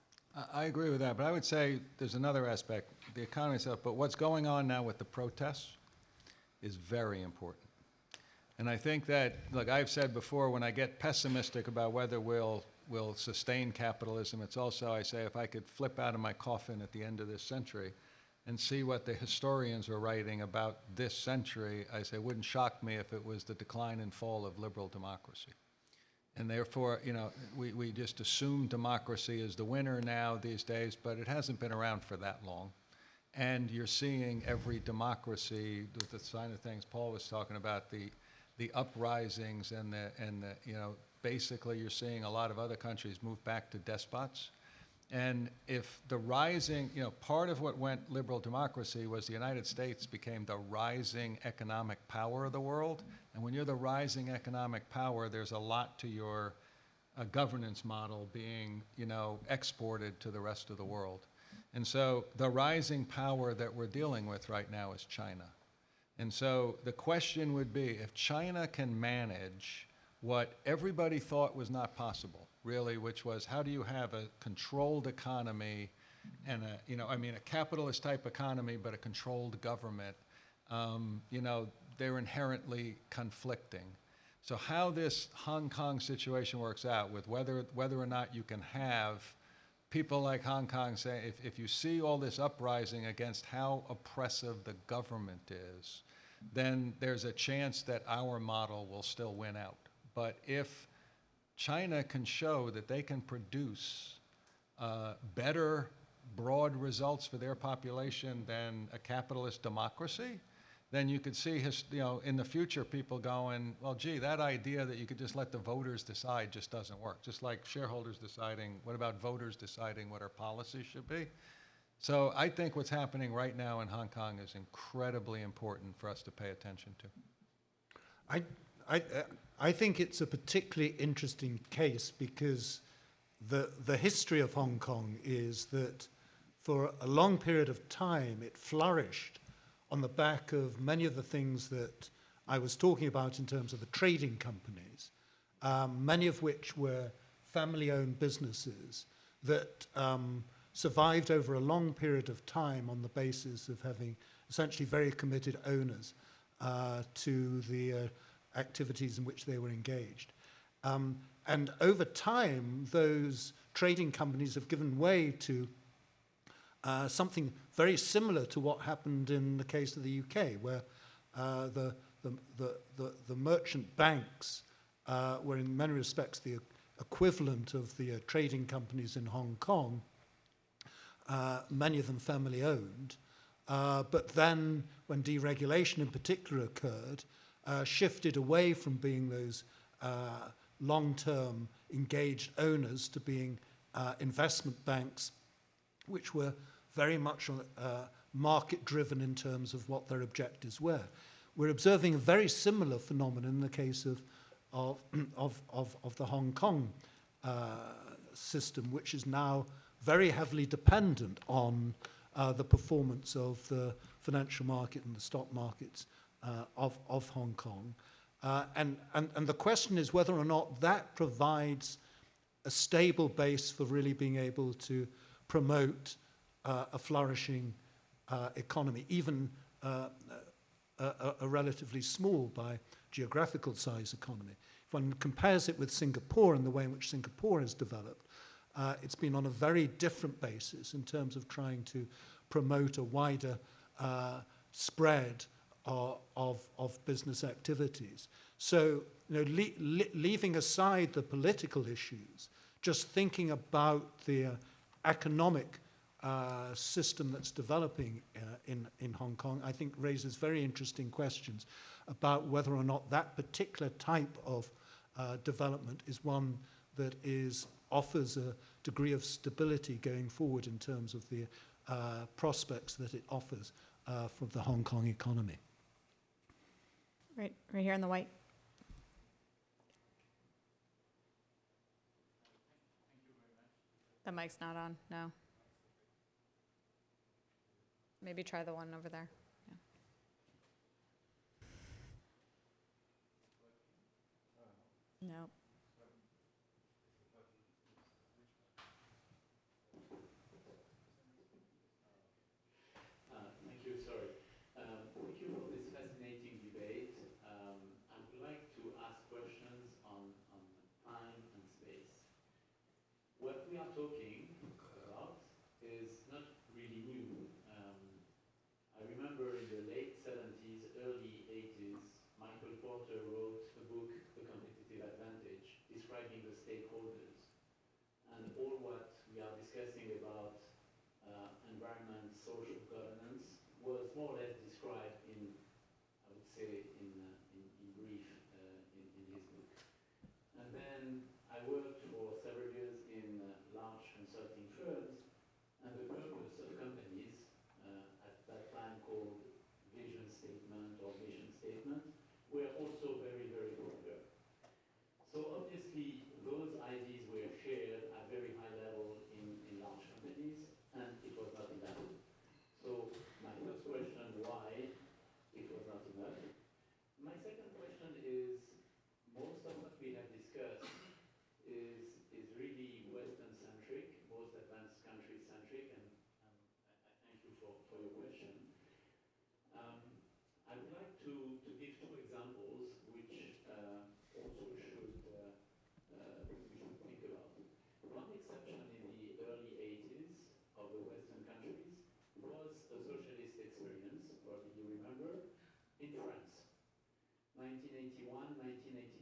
S4: I agree with that, but I would say there's another aspect, the economy itself, but what's going on now with the protests is very important. And I think that, like I've said before, when I get pessimistic about whether we'll sustain capitalism, it's also, I say, if I could flip out of my coffin at the end of this century and see what the historians were writing about this century, I say it wouldn't shock me if it was the decline and fall of liberal democracy. And therefore, you know, we just assume democracy is the winner now these days, but it hasn't been around for that long. And you're seeing every democracy, with the sign of things Paul was talking about, the uprisings and the you know, basically you're seeing a lot of other countries move back to despots. And if the rising, you know, part of what went liberal democracy was the United States became the rising economic power of the world. And when you're the rising economic power, there's a lot to your governance model being, you know, exported to the rest of the world. And so the rising power that we're dealing with right now is China. And so the question would be, if China can manage what everybody thought was not possible, really, which was, how do you have a controlled economy and a capitalist type economy, but a controlled government? You know, they're inherently conflicting. So how this Hong Kong situation works out with whether or not you can have people like Hong Kong say, if you see all this uprising against how oppressive the government is, then there's a chance that our model will still win out. But if China can show that they can produce better broad results for their population than a capitalist democracy, then you could see, you know, in the future people going, well, gee, that idea that you could just let the voters decide just doesn't work. Just like shareholders deciding, what about voters deciding what our policy should be? So I think what's happening right now in Hong Kong is incredibly important for us to pay attention to.
S3: I think it's a particularly interesting case because the history of Hong Kong is that for a long period of time it flourished on the back of many of the things that I was talking about in terms of the trading companies, many of which were family-owned businesses that survived over a long period of time on the basis of having essentially very committed owners to the activities in which they were engaged. And over time, those trading companies have given way to something very similar to what happened in the case of the UK, where the merchant banks were in many respects the equivalent of the trading companies in Hong Kong, many of them family owned. But then when deregulation in particular occurred, shifted away from being those long-term engaged owners to being investment banks, which were very much market-driven in terms of what their objectives were. We're observing a very similar phenomenon in the case of the Hong Kong system, which is now very heavily dependent on the performance of the financial market and the stock markets of Hong Kong. And the question is whether or not that provides a stable base for really being able to promote a flourishing economy, even a relatively small by geographical size economy. If one compares it with Singapore and the way in which Singapore has developed, it's been on a very different basis in terms of trying to promote a wider spread of business activities. So, leaving aside the political issues, just thinking about the economic system that's developing in Hong Kong, I think raises very interesting questions about whether or not that particular type of development is one that offers a degree of stability going forward in terms of the prospects that it offers for the Hong Kong economy.
S1: Right here in the white. The mic's not on, no. Maybe try the one over there. Yeah. No.
S8: Thank you, sorry. Thank you for this fascinating debate. I would like to ask questions on time and space. What we are talking about is not really new. I remember in the late 70s, early 80s, Michael Porter wrote a book, The Competitive Advantage, describing the stakeholders. And all what we are discussing about environment, social governance was more or less described in, I would say, in brief in his book. And then I worked for several years in large consulting firms, and the purpose of companies at that time called vision statement or mission statement were also very, very popular. So obviously those ideas were shared at very high level in large companies, and it was not enough. So my first question, why it was not enough? My second question is, most of what we have discussed is really Western-centric, most advanced country-centric, and I thank you for your question. I would like to give two examples which also we should think about. One exception in the early 80s of the Western countries was a socialist experience, probably you remember, in France, 1981, 1983.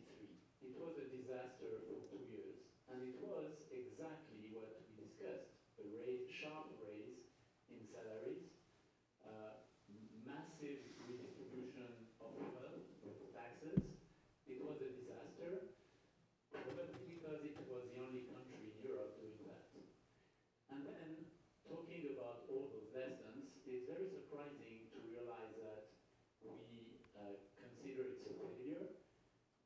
S8: It was a disaster for 2 years, and it was exactly what we discussed, a sharp raise in salaries, massive redistribution of wealth with taxes. It was a disaster, probably because it was the only country in Europe doing that. And then, talking about all those lessons, it's very surprising to realize that we consider it a failure.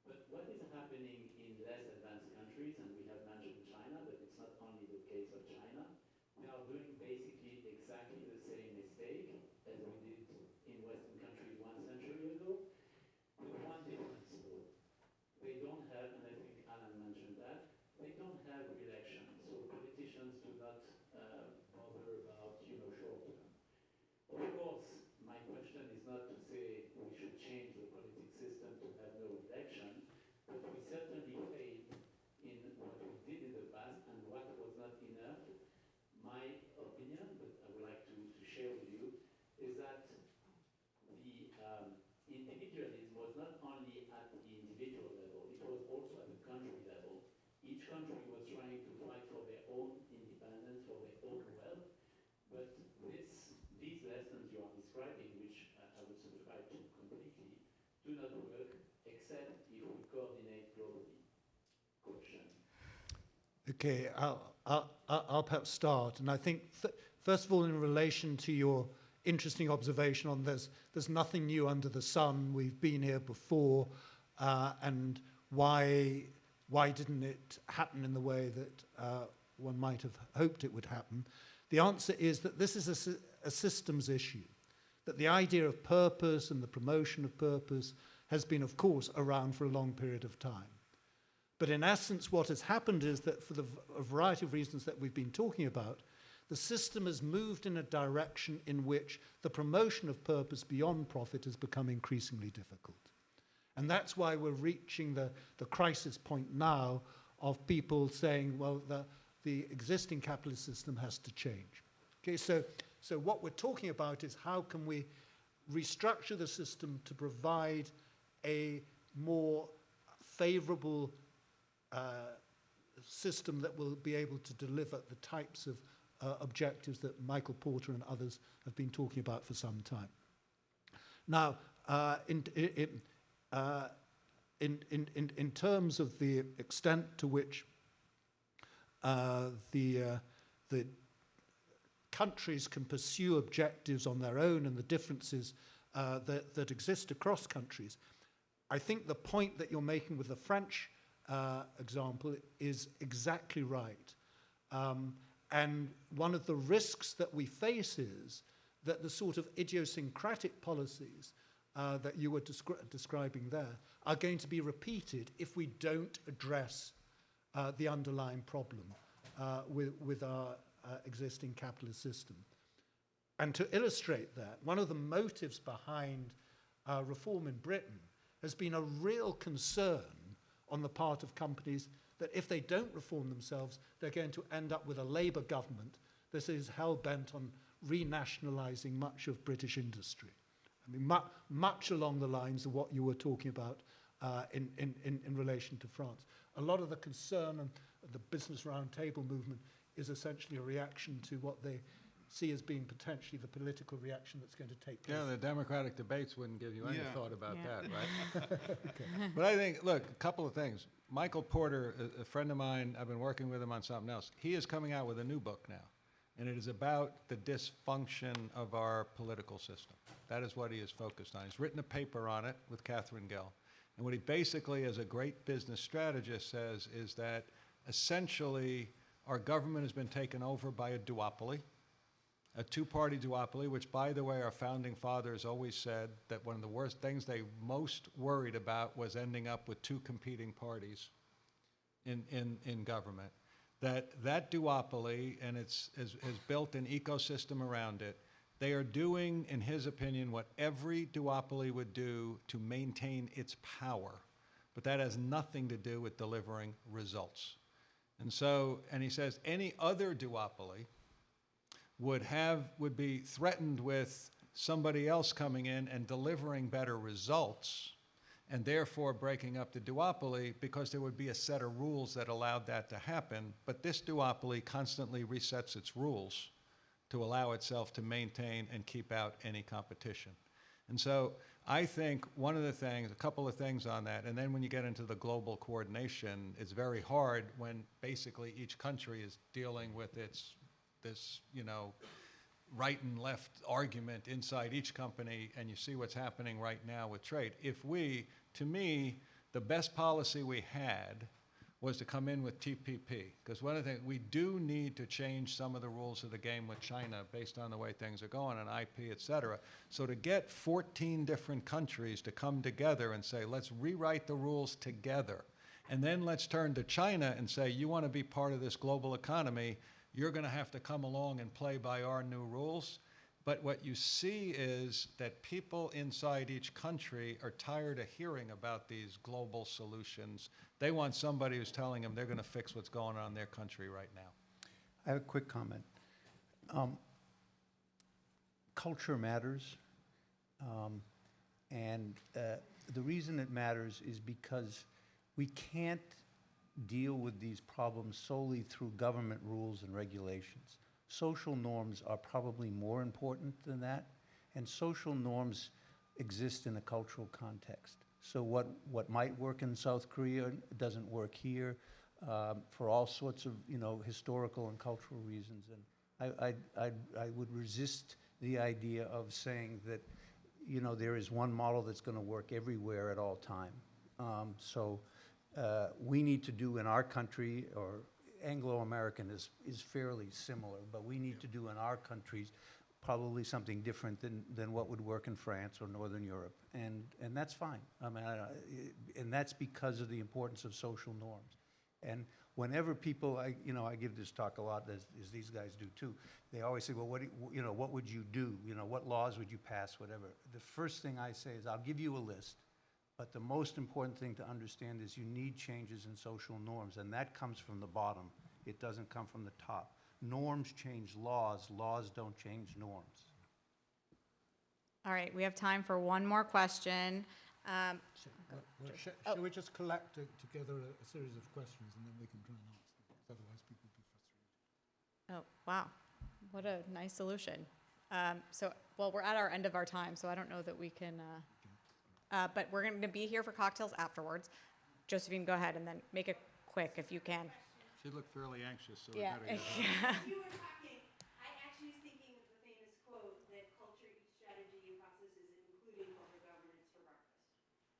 S8: But what is happening in less advanced countries, and we have mentioned China, but it's not only the case of China, they are doing basically exactly the same mistake as we did in Western countries 1 century ago, with one difference though. They don't have, and I think Alan mentioned that, they don't have elections, so politicians do not bother about, short term. Of course, my question is not to say we should change the political system to have no election, but we certainly failed in what we did in the past, and what was not enough, my opinion, but I would like to share with you, is that the individualism was not only at the individual level, it was also at the country level. Each country was trying to fight for their own independence, for their own wealth, but these lessons you are describing, which I would subscribe to completely, do not work except if we coordinate globally. Question.
S3: Okay, I'll perhaps start. And I think, first of all, in relation to your interesting observation on there's nothing new under the sun, we've been here before, and why didn't it happen in the way that one might have hoped it would happen? The answer is that this is a systems issue, that the idea of purpose and the promotion of purpose has been, of course, around for a long period of time. But in essence, what has happened is that for a variety of reasons that we've been talking about, the system has moved in a direction in which the promotion of purpose beyond profit has become increasingly difficult. And that's why we're reaching the crisis point now of people saying, well, the existing capitalist system has to change. Okay, so what we're talking about is how can we restructure the system to provide a more favorable system that will be able to deliver the types of objectives that Michael Porter and others have been talking about for some time. Now, in terms of the extent to which the countries can pursue objectives on their own and the differences that exist across countries, I think the point that you're making with the French example is exactly right. And one of the risks that we face is that the sort of idiosyncratic policies that you were describing there are going to be repeated if we don't address the underlying problem with our existing capitalist system. And to illustrate that, one of the motives behind reform in Britain has been a real concern on the part of companies that if they don't reform themselves, they're going to end up with a Labour government that is hell-bent on renationalising much of British industry. I mean, much along the lines of what you were talking about in relation to France. A lot of the concern and the Business Roundtable movement is essentially a reaction to what they see as being potentially the political reaction that's going to take place.
S4: Yeah, the Democratic debates wouldn't give you any
S5: Yeah.
S4: thought about
S1: Yeah.
S4: that, right? But I think, look, a couple of things. Michael Porter, a friend of mine, I've been working with him on something else. He is coming out with a new book now, and it is about the dysfunction of our political system. That is what he is focused on. He's written a paper on it with Catherine Gill. And what he basically, as a great business strategist, says is that essentially our government has been taken over by a duopoly, a two-party duopoly, which, by the way, our founding fathers always said that one of the worst things they most worried about was ending up with two competing parties in government. That duopoly, and has built an ecosystem around it, they are doing, in his opinion, what every duopoly would do to maintain its power. But that has nothing to do with delivering results. And he says any other duopoly would be threatened with somebody else coming in and delivering better results, and therefore breaking up the duopoly, because there would be a set of rules that allowed that to happen. But this duopoly constantly resets its rules to allow itself to maintain and keep out any competition. And so I think a couple of things on that, and then when you get into the global coordination, it's very hard when basically each country is dealing with this right and left argument inside each company, and you see what's happening right now with trade. To me, the best policy we had was to come in with TPP, because one of the things, we do need to change some of the rules of the game with China based on the way things are going, and IP, et cetera. So to get 14 different countries to come together and say, let's rewrite the rules together, and then let's turn to China and say, you want to be part of this global economy, you're going to have to come along and play by our new rules. But what you see is that people inside each country are tired of hearing about these global solutions. They want somebody who's telling them they're going to fix what's going on in their country right now.
S5: I have a quick comment. Culture matters. And the reason it matters is because we can't deal with these problems solely through government rules and regulations. Social norms are probably more important than that, and social norms exist in a cultural context. So what might work in South Korea doesn't work here for all sorts of historical and cultural reasons. And I would resist the idea of saying that there is one model that's going to work everywhere at all time. We need to do in our country, or Anglo-American is fairly similar, but we need to do in our countries probably something different than what would work in France or Northern Europe, and that's fine. I mean, and that's because of the importance of social norms. And whenever people, I give this talk a lot, as these guys do too. They always say, well, what would you do? What laws would you pass? Whatever. The first thing I say is, I'll give you a list. But the most important thing to understand is you need changes in social norms, and that comes from the bottom. It doesn't come from the top. Norms change laws. Laws don't change norms.
S1: All right, we have time for one more question.
S9: Shall we just collect together a series of questions and then we can try and answer them? 'Cause otherwise people will be frustrated.
S1: Oh, wow. What a nice solution. Well, we're at our end of our time, so I don't know that we can, but we're going to be here for cocktails afterwards. Josephine, go ahead and then make it quick if you can.
S4: She looked fairly anxious, so
S1: Yeah.
S4: we better get her.
S10: You were talking, I actually was thinking of the famous quote that culture eats strategy and processes, including corporate governance for breakfast,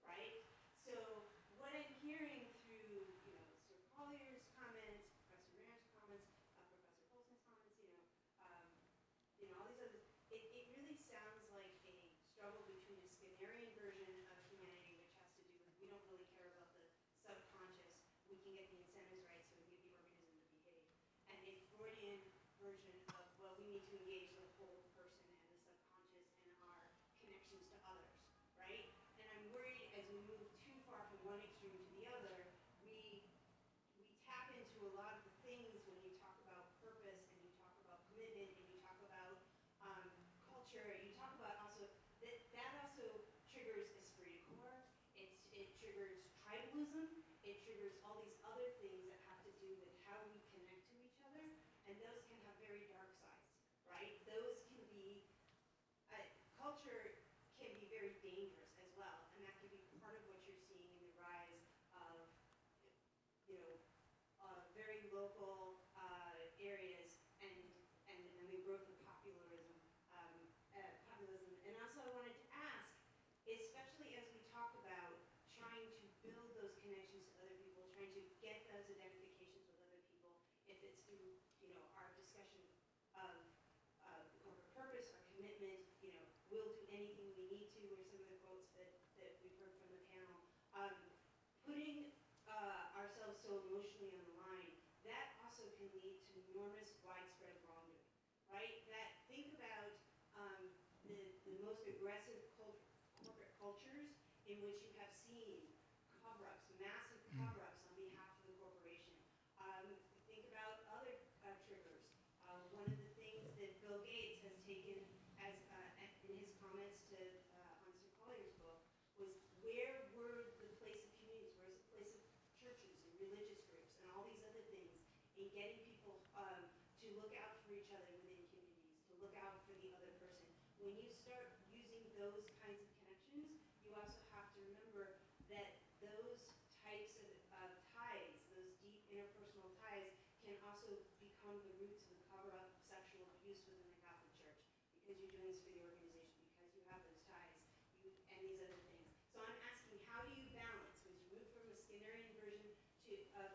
S10: right? So what I'm hearing through, Sir Collier's comments, Professor Mayer's comments, Professor Pearlstein's comments, all these others, it really sounds like a struggle between a Skinnerian version of humanity, which has to do with we don't really care about the subconscious, we can get the incentives right so we can get the organism to behave, and a Freudian version of, well, we need to engage the whole person and the subconscious and our connections to others, right? And I'm worried as we move too far from one extreme to the other, we tap into a lot of the things when you talk about purpose and you talk about commitment and you talk about culture, you talk about also, that also triggers esprit de corps, it triggers tribalism, it triggers all these other things that have to do with how we connect to each other, and those can have very dark sides, right? Those can be, culture can be very dangerous as well, and that can be part of what you're seeing in the rise of, very local areas and the growth of populism. And also I wanted to ask, especially as we talk about trying to build those connections to other people, trying to get those identifications with other people, if it's through, our discussion of corporate purpose, our commitment, we'll do anything we need to, or some of the quotes that we've heard from the panel. Putting ourselves so emotionally on the line, that also can lead to enormous widespread wrongdoing, right? Think about the most aggressive corporate cultures in which you have seen cover-ups, massive cover-ups on behalf of the corporation. Think about other triggers. One of the things that Bill Gates has taken as in his comments to on Sir Collier's book was, where were the place of communities, where's the place of churches and religious groups and all these other things in getting people to look out for each other within communities, to look out for the other person. When you start using those kinds of connections, you also have to remember that those types of ties, those deep interpersonal ties, can also become the roots of the cover-up of sexual abuse within the Catholic Church, because you're doing this for the organization, because you have those ties, and these other things. So I'm asking, how do you balance, as you move from a Skinnerian version of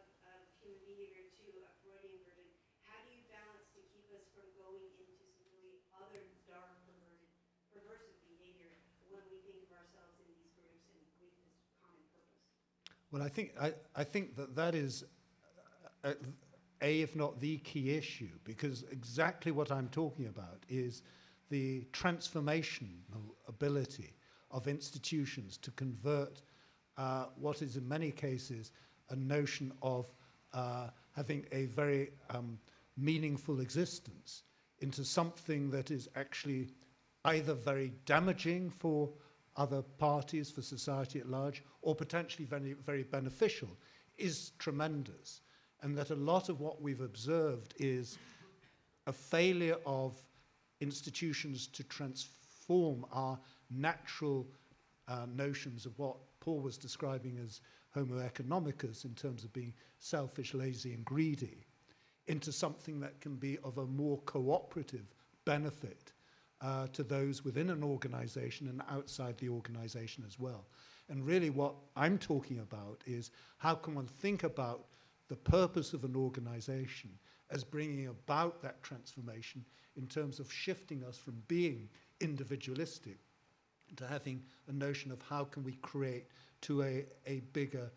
S10: human behavior to a Freudian version, how do you balance to keep us from going into some really other dark, perversive behavior when we think of ourselves in these groups and with this common purpose?
S5: Well, I think that is if not the key issue, because exactly what I'm talking about is the transformational ability of institutions to convert what is in many cases a notion of having a very meaningful existence into something that is actually either very damaging for other parties, for society at large, or potentially very, very beneficial, is tremendous. And that a lot of what we've observed is a failure of institutions to transform our natural notions of what Paul was describing as Homo economicus, in terms of being selfish, lazy, and greedy, into something that can be of a more cooperative benefit to those within an organization and outside the organization as well. And really what I'm talking about is, how can one think about the purpose of an organization as bringing about that transformation in terms of shifting us from being individualistic to having a notion of how can we create to a bigger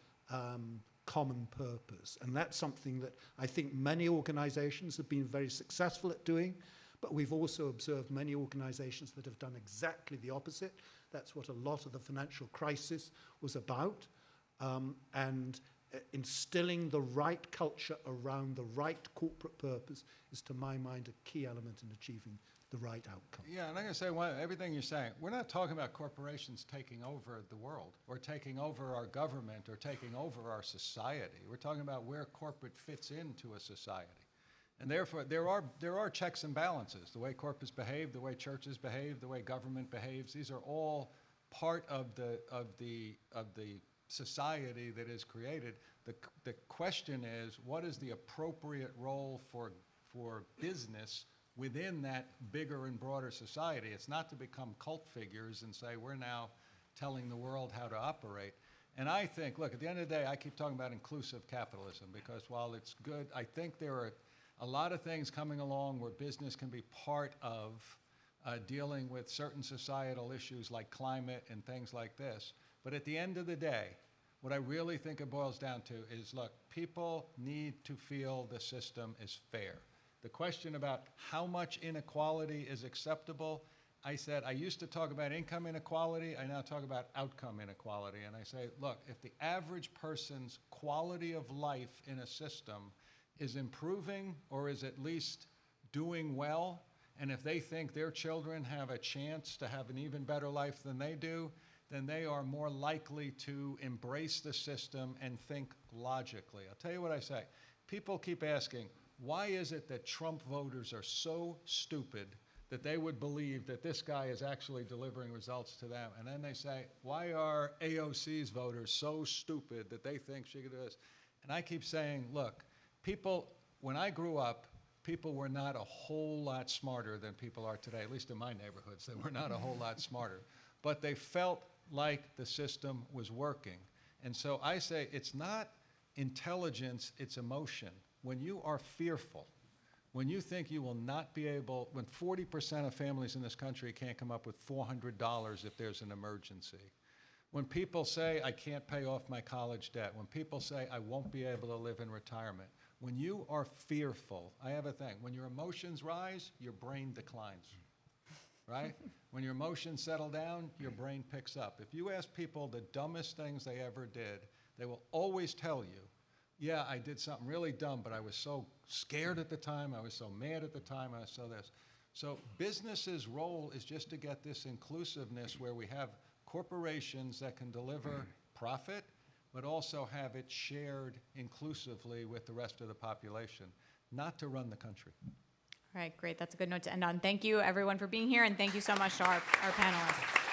S5: common purpose. And that's something that I think many organizations have been very successful at doing, but we've also observed many organizations that have done exactly the opposite. That's what a lot of the financial crisis was about. And instilling the right culture around the right corporate purpose is, to my mind, a key element in achieving
S9: the right outcome.
S4: Yeah, and I'm going to say everything you're saying. We're not talking about corporations taking over the world or taking over our government or taking over our society. We're talking about where corporate fits into a society. And therefore, there are checks and balances. The way corporates behave, the way churches behave, the way government behaves. These are all part of the society that is created. The question is, what is the appropriate role for business within that bigger and broader society? It's not to become cult figures and say we're now telling the world how to operate. And I think, look, at the end of the day, I keep talking about inclusive capitalism because while it's good, I think there are a lot of things coming along where business can be part of dealing with certain societal issues like climate and things like this. But at the end of the day, what I really think it boils down to is, look, people need to feel the system is fair. The question about how much inequality is acceptable, I said, I used to talk about income inequality, I now talk about outcome inequality. And I say, look, if the average person's quality of life in a system is improving or is at least doing well, and if they think their children have a chance to have an even better life than they do, then they are more likely to embrace the system and think logically. I'll tell you what I say. People keep asking, why is it that Trump voters are so stupid that they would believe that this guy is actually delivering results to them? And then they say, why are AOC's voters so stupid that they think she could do this? And I keep saying, look, people, when I grew up, people were not a whole lot smarter than people are today, at least in my neighborhoods. They were not a whole lot smarter. But they felt like the system was working. And so I say it's not intelligence, it's emotion. When you are fearful, when you think you will not be able, when 40% of families in this country can't come up with $400 if there's an emergency, when people say, I can't pay off my college debt, when people say, I won't be able to live in retirement, when you are fearful, I have a thing, when your emotions rise, your brain declines, right? When your emotions settle down, your brain picks up. If you ask people the dumbest things they ever did, they will always tell you, yeah, I did something really dumb, but I was so scared at the time, I was so mad at the time, I was so this. So business's role is just to get this inclusiveness where we have corporations that can deliver profit, but also have it shared inclusively with the rest of the population, not to run the country.
S1: All right, great. That's a good note to end on. Thank you, everyone, for being here, and thank you so much to our panelists.